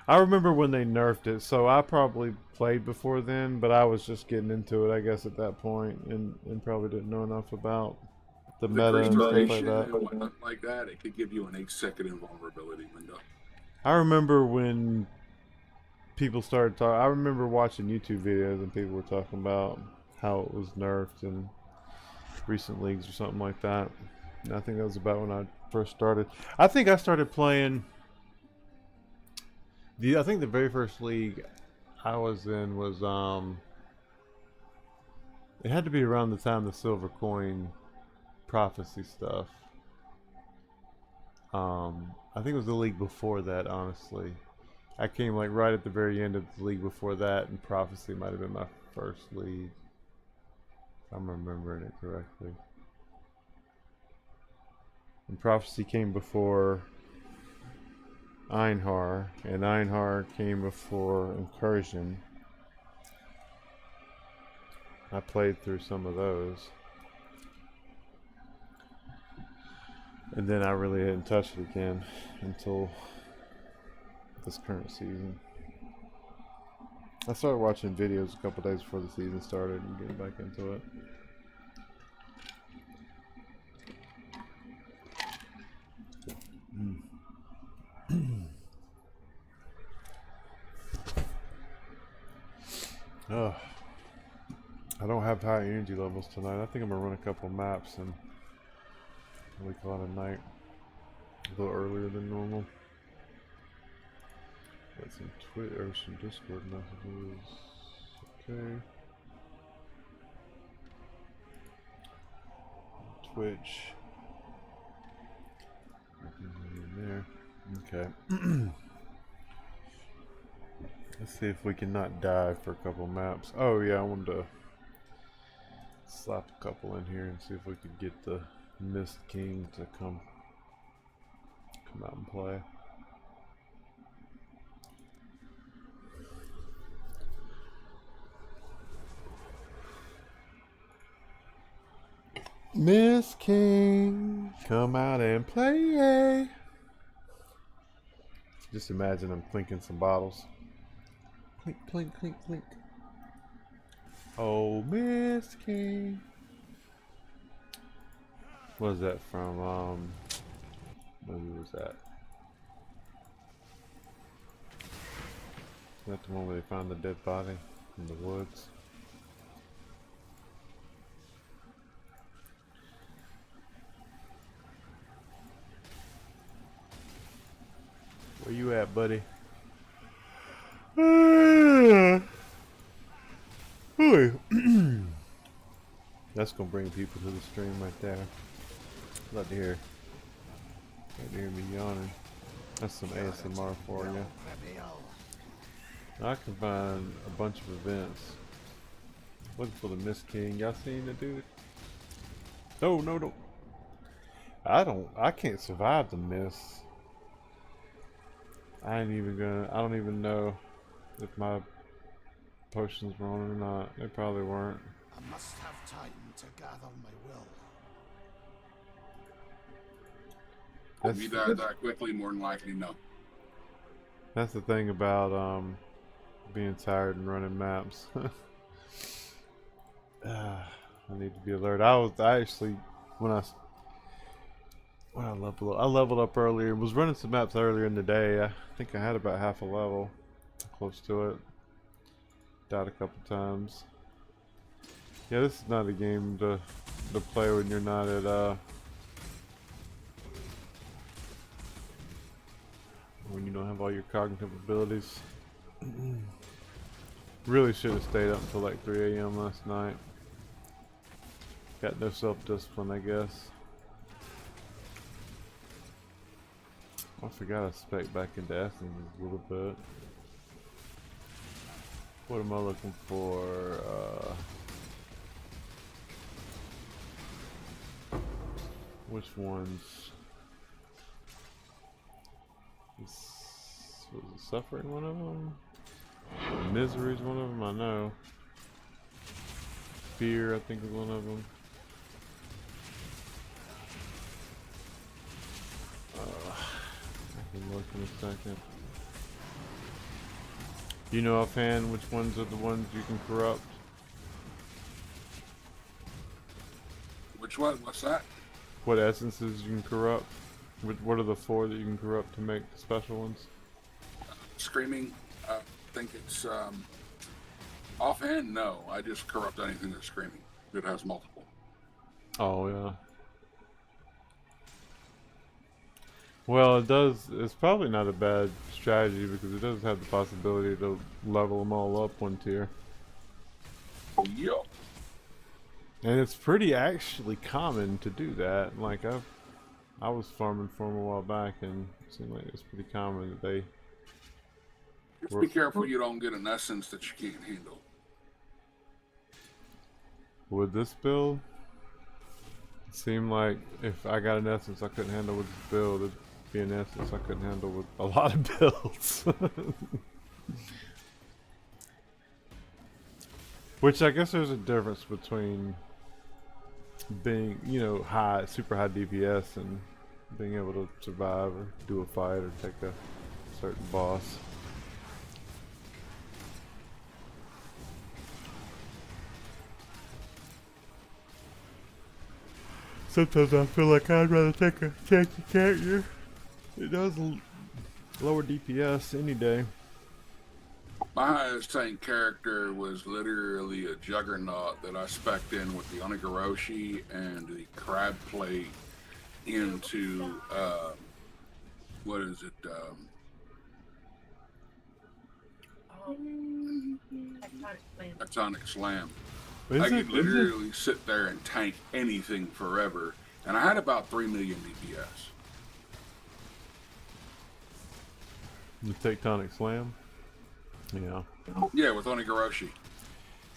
I remember when they nerfed it, so I probably played before then, but I was just getting into it, I guess, at that point, and probably didn't know enough about the meta and stuff like that. And whatnot like that, it could give you an 8-second invulnerability window. I remember when people started talking. I remember watching YouTube videos and people were talking about how it was nerfed in recent leagues or something like that. And I think that was about when I first started. I think I started playing. I think the very first league I was in was it had to be around the time the silver coin prophecy stuff. I think it was the league before that, honestly. I came like right at the very end of the league before that, and prophecy might have been my first league, if I'm remembering it correctly. And prophecy came before Einhar, and Einhar came before Incursion. I played through some of those. And then I really didn't touch it again until this current season. I started watching videos a couple days before the season started and getting back into it. Ugh. I don't have high energy levels tonight. I think I'm gonna run a couple maps and We call it a night. A little earlier than normal. Got some Twitter or some Discord messages. Okay. Twitch. Nothing in there. Okay. Let's see if we can not die for a couple maps. Oh yeah, I wanted to slap a couple in here and see if we could get the Mist King to come out and play. Mist King, come out and play. Just imagine I'm clinking some bottles. Clink, clink, clink, clink. Oh, Mist King. What is that from? What movie was that? Is that the one where they found the dead body in the woods? Where you at, buddy? That's gonna bring people to the stream right there. Love to hear me yawning. That's some ASMR for you. I can find a bunch of events. Looking for the Mist King. Y'all seen the dude? No, no, no. I can't survive the mist. I don't even know if my potions were on or not. They probably weren't. I must have time to gather my will. If you died that quickly, more than likely, no. That's the thing about being tired and running maps. I need to be alert. I actually when I leveled up earlier. Was running some maps earlier in the day. I think I had about half a level, close to it. Died a couple times. Yeah, this is not a game to play when you're not at when you don't have all your cognitive abilities. Really should have stayed up until like 3 AM last night. Got no self-discipline, I guess. I forgot I spec back into Essence a little bit. What am I looking for? Which ones? Was Suffering one of them? Misery's one of them, I know. Fear, I think, is one of them. I can look in a second. Do you know offhand which ones are the ones you can corrupt? Which one? What's that? What essences you can corrupt? What are the 4 that you can corrupt to make the special ones? Screaming. I think it's offhand. No, I just corrupt anything that's screaming. It has multiple. Oh yeah. Well, it does. It's probably not a bad strategy because it does have the possibility to level them all up 1 tier. Yup. And it's pretty actually common to do that. Like I was farming for them a while back, and it seemed like it's pretty common that they. Just be careful you don't get an essence that you can't handle. With this build, it seemed like if I got an essence I couldn't handle with this build, it'd be an essence I couldn't handle with a lot of builds. Which I guess there's a difference between being, you know, super high DPS and being able to survive or do a fight or take a certain boss. Sometimes I feel like I'd rather take a tanky character. It does lower DPS any day. My highest tank character was literally a juggernaut that I spec'd in with the Onigoroshi and the crab plate into what is it? Tectonic plan. Tectonic Slam. Is I it? could literally sit there and tank anything forever, and I had about 3 million DPS. The Tectonic Slam? Yeah. Yeah, with Onigoroshi.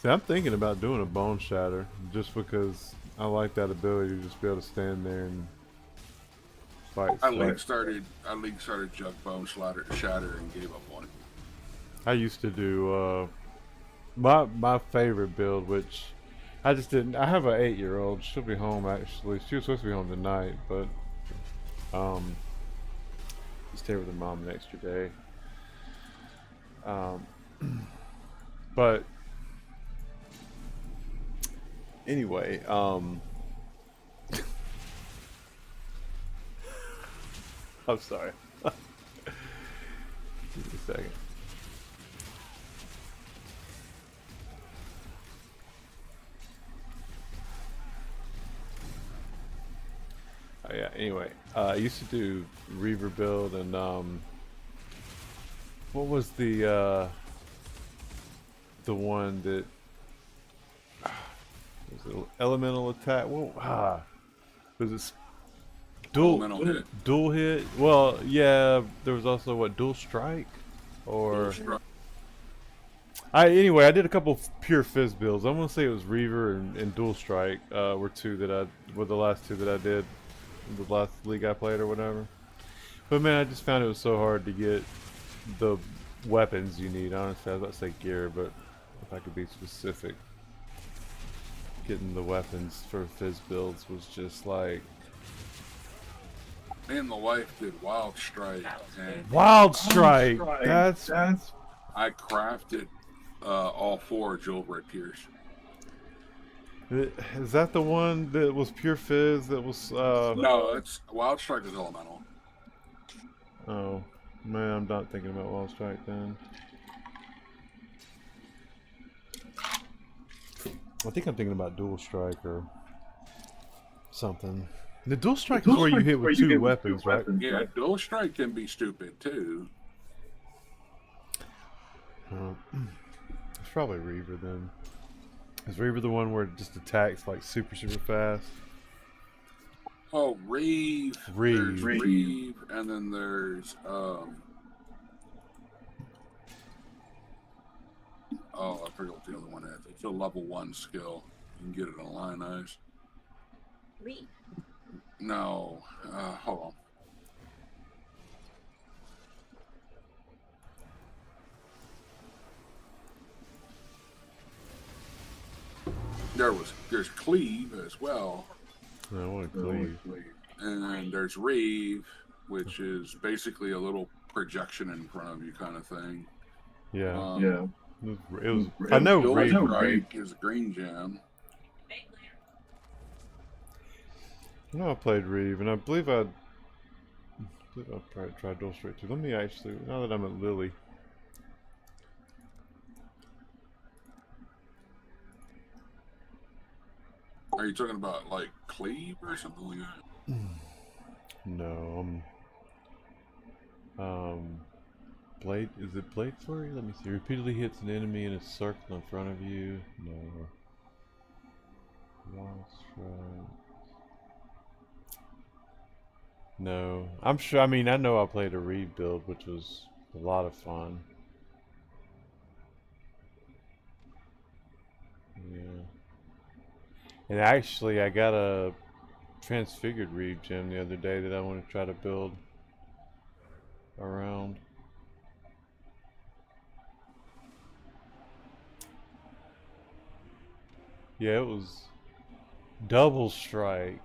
See, I'm thinking about doing a Bone Shatter just because I like that ability to just be able to stand there and fight. I league started Jug Bone Shatter and gave up on it. I used to do my favorite build, which I just didn't. I have an 8-year-old. She'll be home actually. She was supposed to be home tonight, but stay with her mom an extra day. But anyway, I'm sorry. Give me a second. Oh yeah. Anyway, I used to do Reaver build, and what was the one that was it elemental attack? Well, was it Elemental hit. dual hit? Well, yeah. There was also what, dual strike, or anyway, I did a couple of pure fizz builds. I want to say it was Reaver and dual strike were the last two that I did. The last league I played or whatever. But man, I just found it was so hard to get the weapons you need. Honestly, I was about to say gear, but if I could be specific, getting the weapons for fizz builds was just like... Me and the wife did Wild Strike, and Wild Strike! That's... I crafted all 4 Jewel Rapiers. Is that the one that was pure fizz that was... No, it's Wild Strike is elemental. Oh, man, I'm not thinking about Wild Strike then. I think I'm thinking about Dual Strike or something. The Dual Strike is where you hit with two weapons, right? Yeah, Dual Strike can be stupid too. It's probably Reaver then. Is Reaver the one where it just attacks like super fast? Oh, Reeve. Reeve. There's Reeve, and then there's oh, I forget what the other one is. It's a level 1 skill. You can get it on Lion Eyes. Reed. No, hold on. There's Cleave as well. I want to cleave. And then there's Reeve, which is basically a little projection in front of you kind of thing. Yeah. Yeah. It was. I know Dual Reeve. Strike is Green Gem. I know I played Reeve, and I believe I probably tried Dual Strike too. Let me actually, now that I'm at Lily. Are you talking about like Cleave or something like that? No, Blade, is it Blade Flurry? Let me see. Repeatedly hits an enemy in a circle in front of you. No. Wild Strike. No. I'm sure, I mean, I know I played a Reeve build, which was a lot of fun. Yeah. And actually, I got a transfigured Reeve gem the other day that I want to try to build around. Yeah, it was double strike.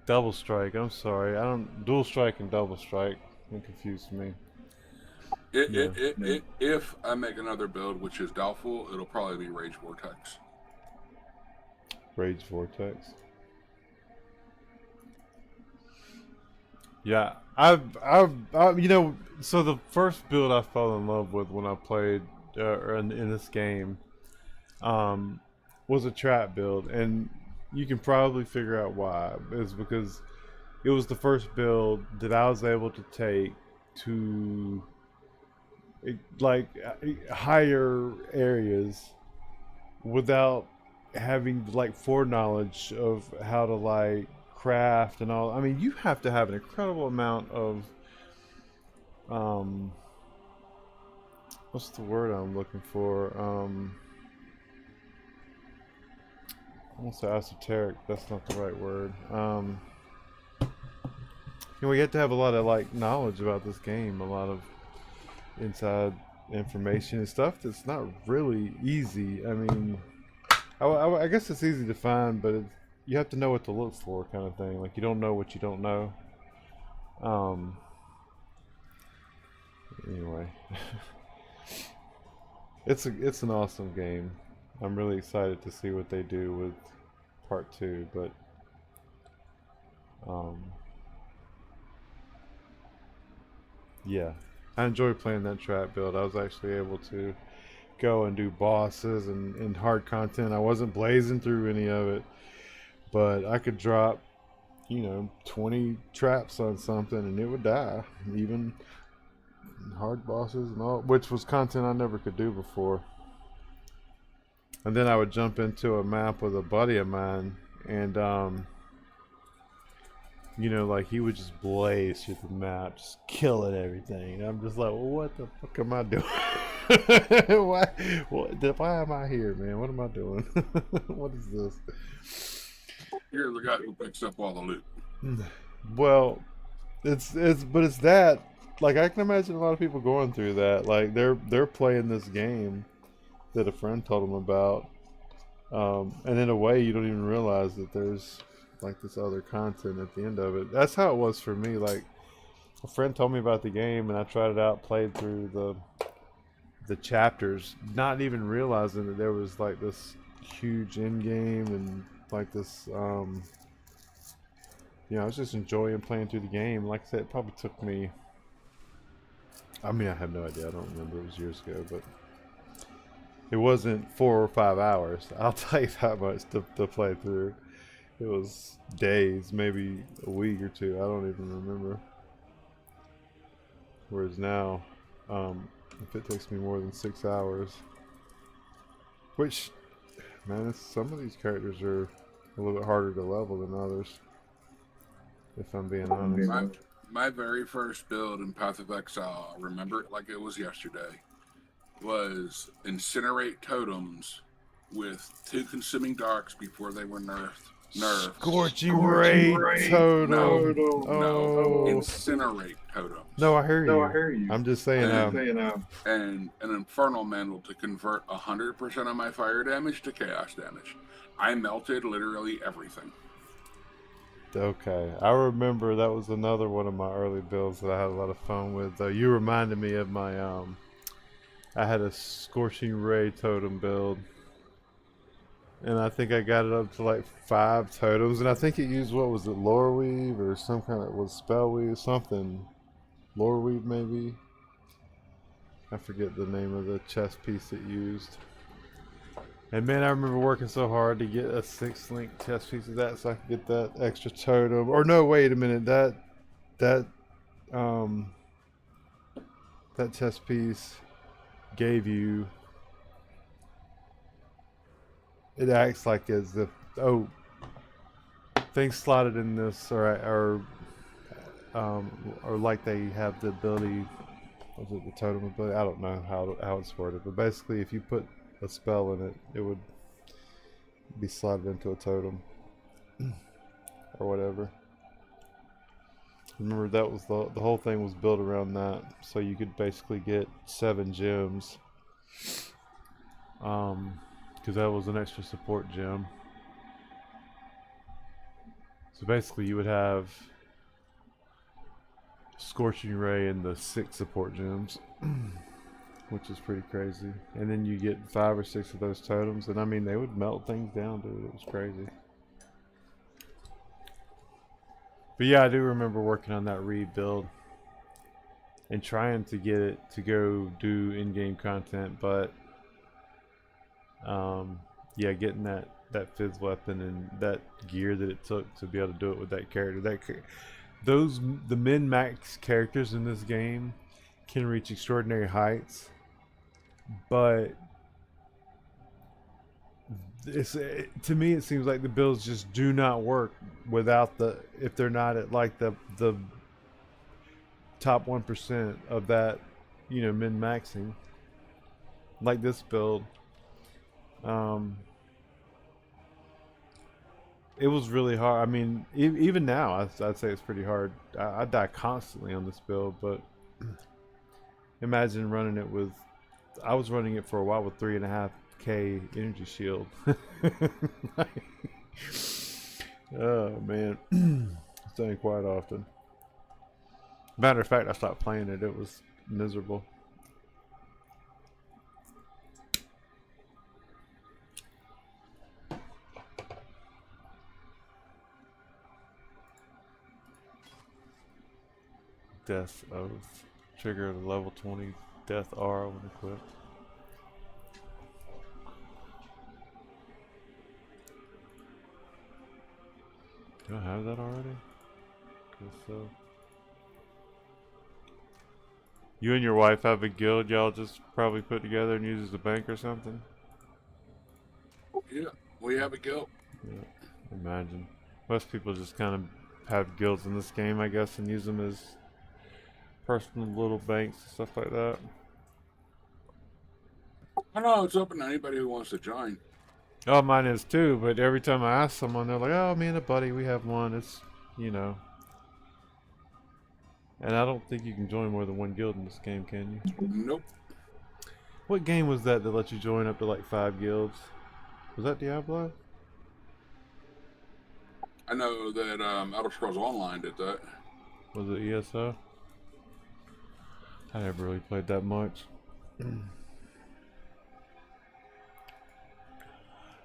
Double strike. I'm sorry. I don't dual strike and double strike. It confused me. If I make another build, which is doubtful, it'll probably be Rage Vortex. Rage Vortex. Yeah, I've you know, so the first build I fell in love with when I played in this game was a trap build, and you can probably figure out why. It's because it was the first build that I was able to take to like higher areas without having like foreknowledge of how to like craft and all. I mean, you have to have an incredible amount of what's the word I'm looking for? I won't say esoteric. That's not the right word. You know, you have to have a lot of like knowledge about this game, a lot of inside information and stuff that's not really easy. I mean, I guess it's easy to find, but you have to know what to look for, kind of thing. Like you don't know what you don't know. Anyway, it's an awesome game. I'm really excited to see what they do with part 2, but yeah, I enjoyed playing that trap build. I was actually able to go and do bosses and hard content. I wasn't blazing through any of it, but I could drop, 20 traps on something and it would die, even hard bosses and all, which was content I never could do before. And then I would jump into a map with a buddy of mine, and like he would just blaze through the map, just killing everything. And I'm just like, well, what the fuck am I doing? Why am I here, man? What am I doing? What is this? You're the guy who picks up all the loot. Well, it's that. Like, I can imagine a lot of people going through that. Like, they're playing this game that a friend told them about, and in a way you don't even realize that there's like this other content at the end of it. That's how it was for me. Like, a friend told me about the game and I tried it out, played through the chapters, not even realizing that there was like this huge end game and like this I was just enjoying playing through the game. Like I said, it probably took me, I mean, I have no idea, I don't remember, it was years ago, but it wasn't 4 or 5 hours, I'll tell you that much, to play through. It was days, maybe a week or 2, I don't even remember. Whereas now, if it takes me more than 6 hours, which, man, some of these characters are a little bit harder to level than others, if I'm being honest. My very first build in Path of Exile, I remember it like it was yesterday, was incinerate totems with 2 consuming darks before they were nerfed. Scorching ray totem. No, Oh. incinerate totems. No, I hear you. I'm just saying. And an infernal mantle to convert 100% of my fire damage to chaos damage. I melted literally everything. Okay, I remember that was another one of my early builds that I had a lot of fun with. You reminded me of my I had a scorching ray totem build, and I think I got it up to like 5 totems, and I think it used, what was it, lore weave or some kind of, was spell weave, something, lore weave maybe. I forget the name of the chest piece it used. And man, I remember working so hard to get a 6-link chest piece of that so I could get that extra totem. Or no, wait a minute, that chest piece gave you, it acts like as if, things slotted in this or like they have the ability, was it the totem ability? I don't know how it's worded, but basically if you put a spell in it, it would be slotted into a totem or whatever. Remember, that was the whole thing was built around that, so you could basically get 7 gems, because that was an extra support gem. So basically you would have Scorching Ray and the 6 support gems, which is pretty crazy. And then you get 5 or 6 of those totems, and I mean, they would melt things down, dude. It was crazy. But yeah, I do remember working on that rebuild and trying to get it to go do in-game content, but yeah, getting that fizz weapon and that gear that it took to be able to do it with that character. The min max characters in this game can reach extraordinary heights, but to me it seems like the builds just do not work without if they're not at like the top 1% of that, min maxing. Like this build, it was really hard. I mean, even now, I'd say it's pretty hard. I die constantly on this build, but imagine running it with. I was running it for a while with 3.5K energy shield. Oh man, it's done quite often. Matter of fact, I stopped playing it. It was miserable. Death of trigger the level 20 death aura when equipped. Do I have that already? Guess so. You and your wife have a guild y'all just probably put together and use as a bank or something? Yeah, we have a guild. Yeah, imagine. Most people just kind of have guilds in this game, I guess, and use them as personal little banks and stuff like that. I know it's open to anybody who wants to join. Oh, mine is too, but every time I ask someone, they're like, oh, me and a buddy, we have one. It's, And I don't think you can join more than one guild in this game, can you? Nope. What game was that let you join up to like 5 guilds? Was that Diablo? I know that Elder Scrolls Online did that. Was it ESO? I never really played that much.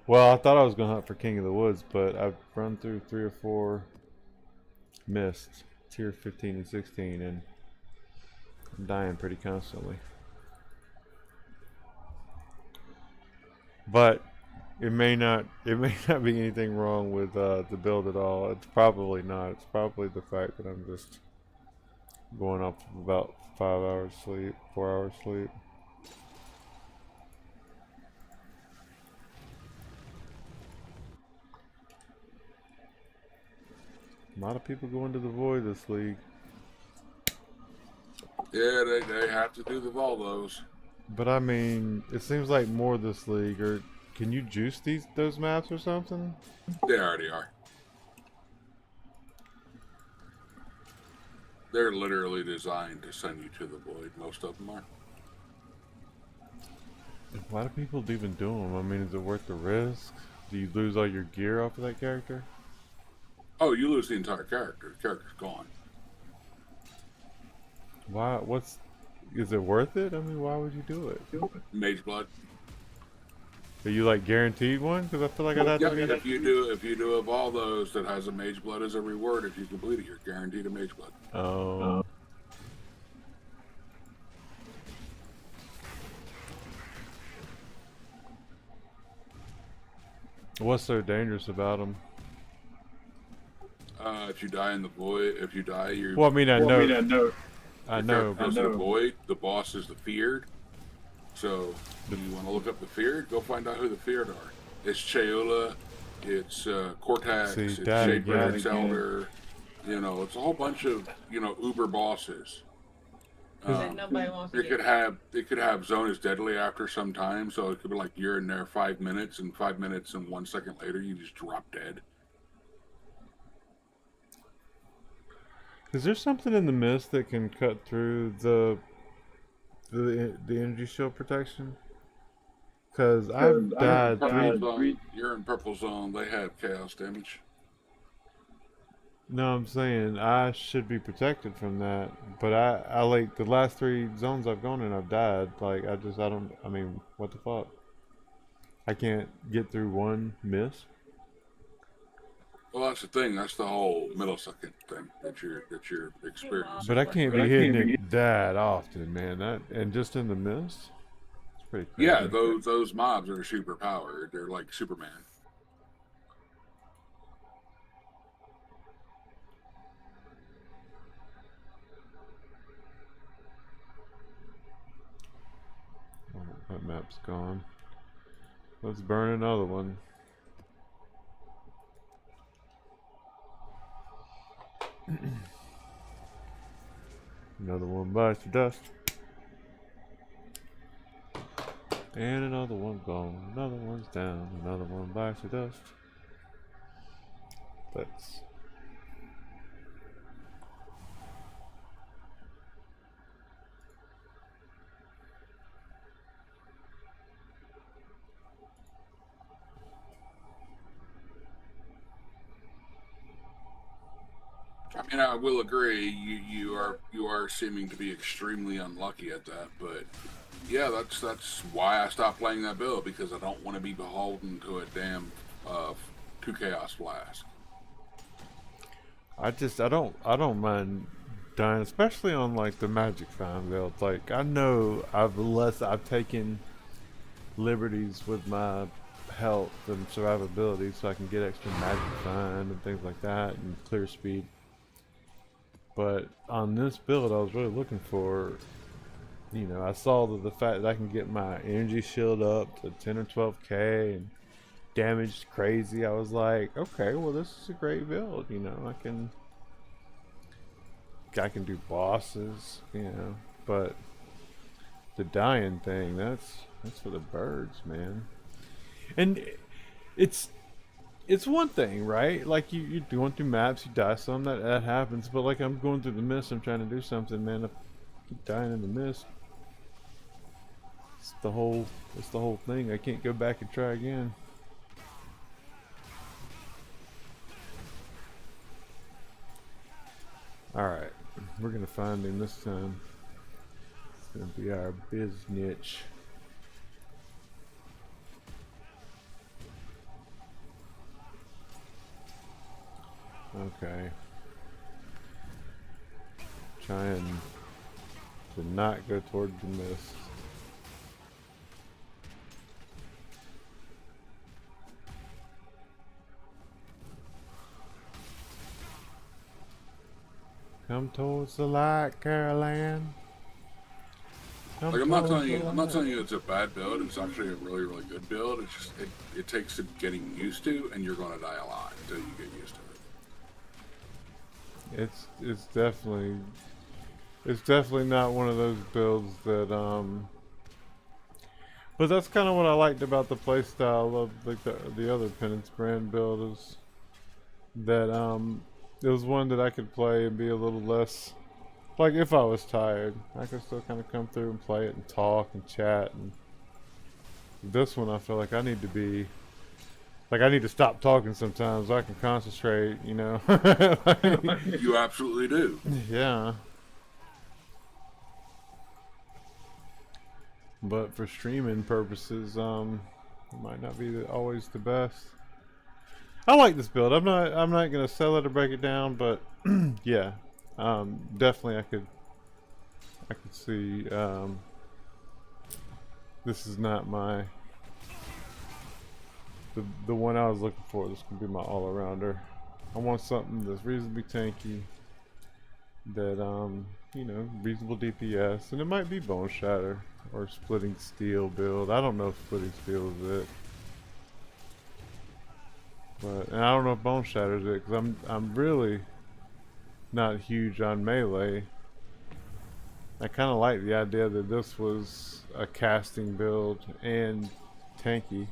Well, I thought I was going to hunt for King of the Woods, but I've run through 3 or 4 mists, tier 15 and 16, and I'm dying pretty constantly. But it may not be anything wrong with the build at all. It's probably not. It's probably the fact that I'm just going off of about 5 hours sleep, 4 hours sleep. A lot of people go into the void this league. Yeah, they have to do the Voldos. But I mean, it seems like more this league. Or can you juice those maps or something? They already are. They're literally designed to send you to the void. Most of them are. Why do people even do them? I mean, is it worth the risk? Do you lose all your gear off of that character? Oh, you lose the entire character. The character's gone. Why? Is it worth it? I mean, why would you do it? Mage Blood. Are you like guaranteed one? Because I feel like I'd have to be. If you do of all those that has a Mage Blood as a reward, if you complete it, you're guaranteed a Mage Blood. Oh. What's so dangerous about them? If you die in the void, if you die, you're. Well, I mean, I know. In the void, the boss is the feared. So, if you want to look up the feared, go find out who the feared are. It's Cheola, it's Cortex, it's Shaper, it's Elder. It's a whole bunch of uber bosses. Nobody wants to It could have Zone is deadly after some time, so it could be like you're in there 5 minutes, and 5 minutes and 1 second later you just drop dead. Is there something in the mist that can cut through the energy shield protection? Because I've died You're in purple zone. They have chaos damage. No, I'm saying I should be protected from that, but I like the last 3 zones I've gone in, I've died. Like I mean, what the fuck? I can't get through one miss. Well, that's the thing. That's the whole millisecond thing that you're experiencing. But I can't be hitting it that often, man. And just in the mist, it's pretty crazy. Yeah, those mobs are super powered. They're like Superman. map's gone. Let's burn another one. Another one bites the dust. And another one gone. Another one's down. Another one bites the dust. Let's. I mean, I will agree. You are seeming to be extremely unlucky at that, but yeah, that's why I stopped playing that build, because I don't want to be beholden to a damn 2 Chaos Blast. I don't mind dying, especially on like the Magic Found builds. Like I know I've taken liberties with my health and survivability, so I can get extra Magic Find and things like that, and clear speed. But on this build, I was really looking for, you know, I saw the fact that I can get my energy shield up to 10 or 12k and damage crazy. I was like, okay, well this is a great build. You know, I can do bosses. You know, but the dying thing, that's for the birds, man. And it's one thing, right? Like you're going through maps, you die some, that happens. But like I'm going through the mist, I'm trying to do something, man. If I keep dying in the mist, it's the whole thing. I can't go back and try again. All right, we're gonna find him this time. It's gonna be our biznitch. Okay. Trying to not go toward the mist. Come towards the light, Caroline. Come Like I'm not towards telling the you it's a bad build. It's actually a really, really good build. It's just it takes some getting used to, and you're going to die a lot until you get used to it. It's definitely not one of those builds that but that's kind of what I liked about the playstyle of like the other Penance Brand build, is that it was one that I could play and be a little less, like if I was tired I could still kind of come through and play it and talk and chat. And this one I feel like I need to be like, I need to stop talking sometimes so I can concentrate, you know. Like, You absolutely do. yeah. But for streaming purposes, it might not be always the best. I like this build. I'm not gonna sell it or break it down, but yeah, definitely I could see this is not my the one I was looking for. This could be my all-arounder. I want something that's reasonably tanky, that you know, reasonable DPS, and it might be Bone Shatter or Splitting Steel build. I don't know if Splitting Steel is it, but and I don't know if Bone Shatter is it, because I'm really not huge on melee. I kind of like the idea that this was a casting build and tanky.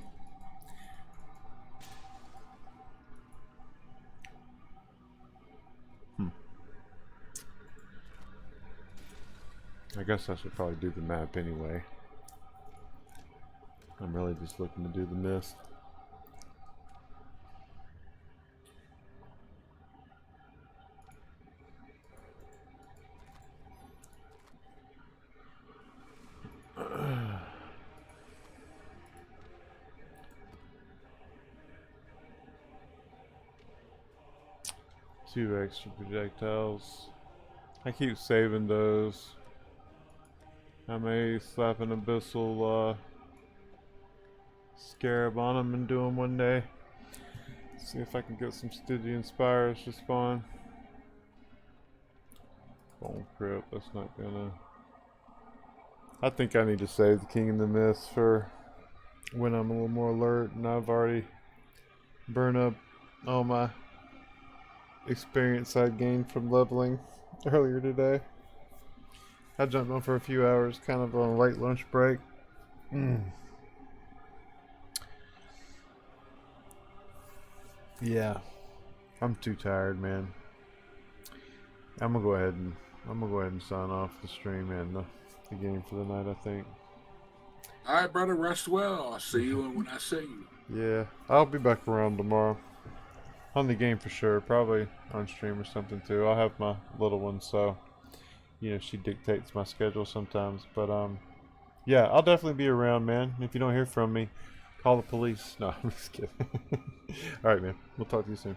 I guess I should probably do the map anyway. I'm really just looking to do the mist. Two extra projectiles. I keep saving those. I may slap an abyssal scarab on them and do them one day. See if I can get some Stygian Spires to spawn. Bone Crypt, that's not gonna... I think I need to save the King in the Mist for when I'm a little more alert, and I've already burned up all my experience I gained from leveling earlier today. I jumped on for a few hours, kind of on a late lunch break. Yeah, I'm too tired, man. I'm gonna go ahead and sign off the stream and the game for the night, I think. All right, brother. Rest well. I'll see you when I see you. Yeah, I'll be back around tomorrow. On the game for sure. Probably on stream or something too. I'll have my little one, so she dictates my schedule sometimes. But yeah, I'll definitely be around, man. If you don't hear from me, call the police. No, I'm just kidding. All right, man. We'll talk to you soon.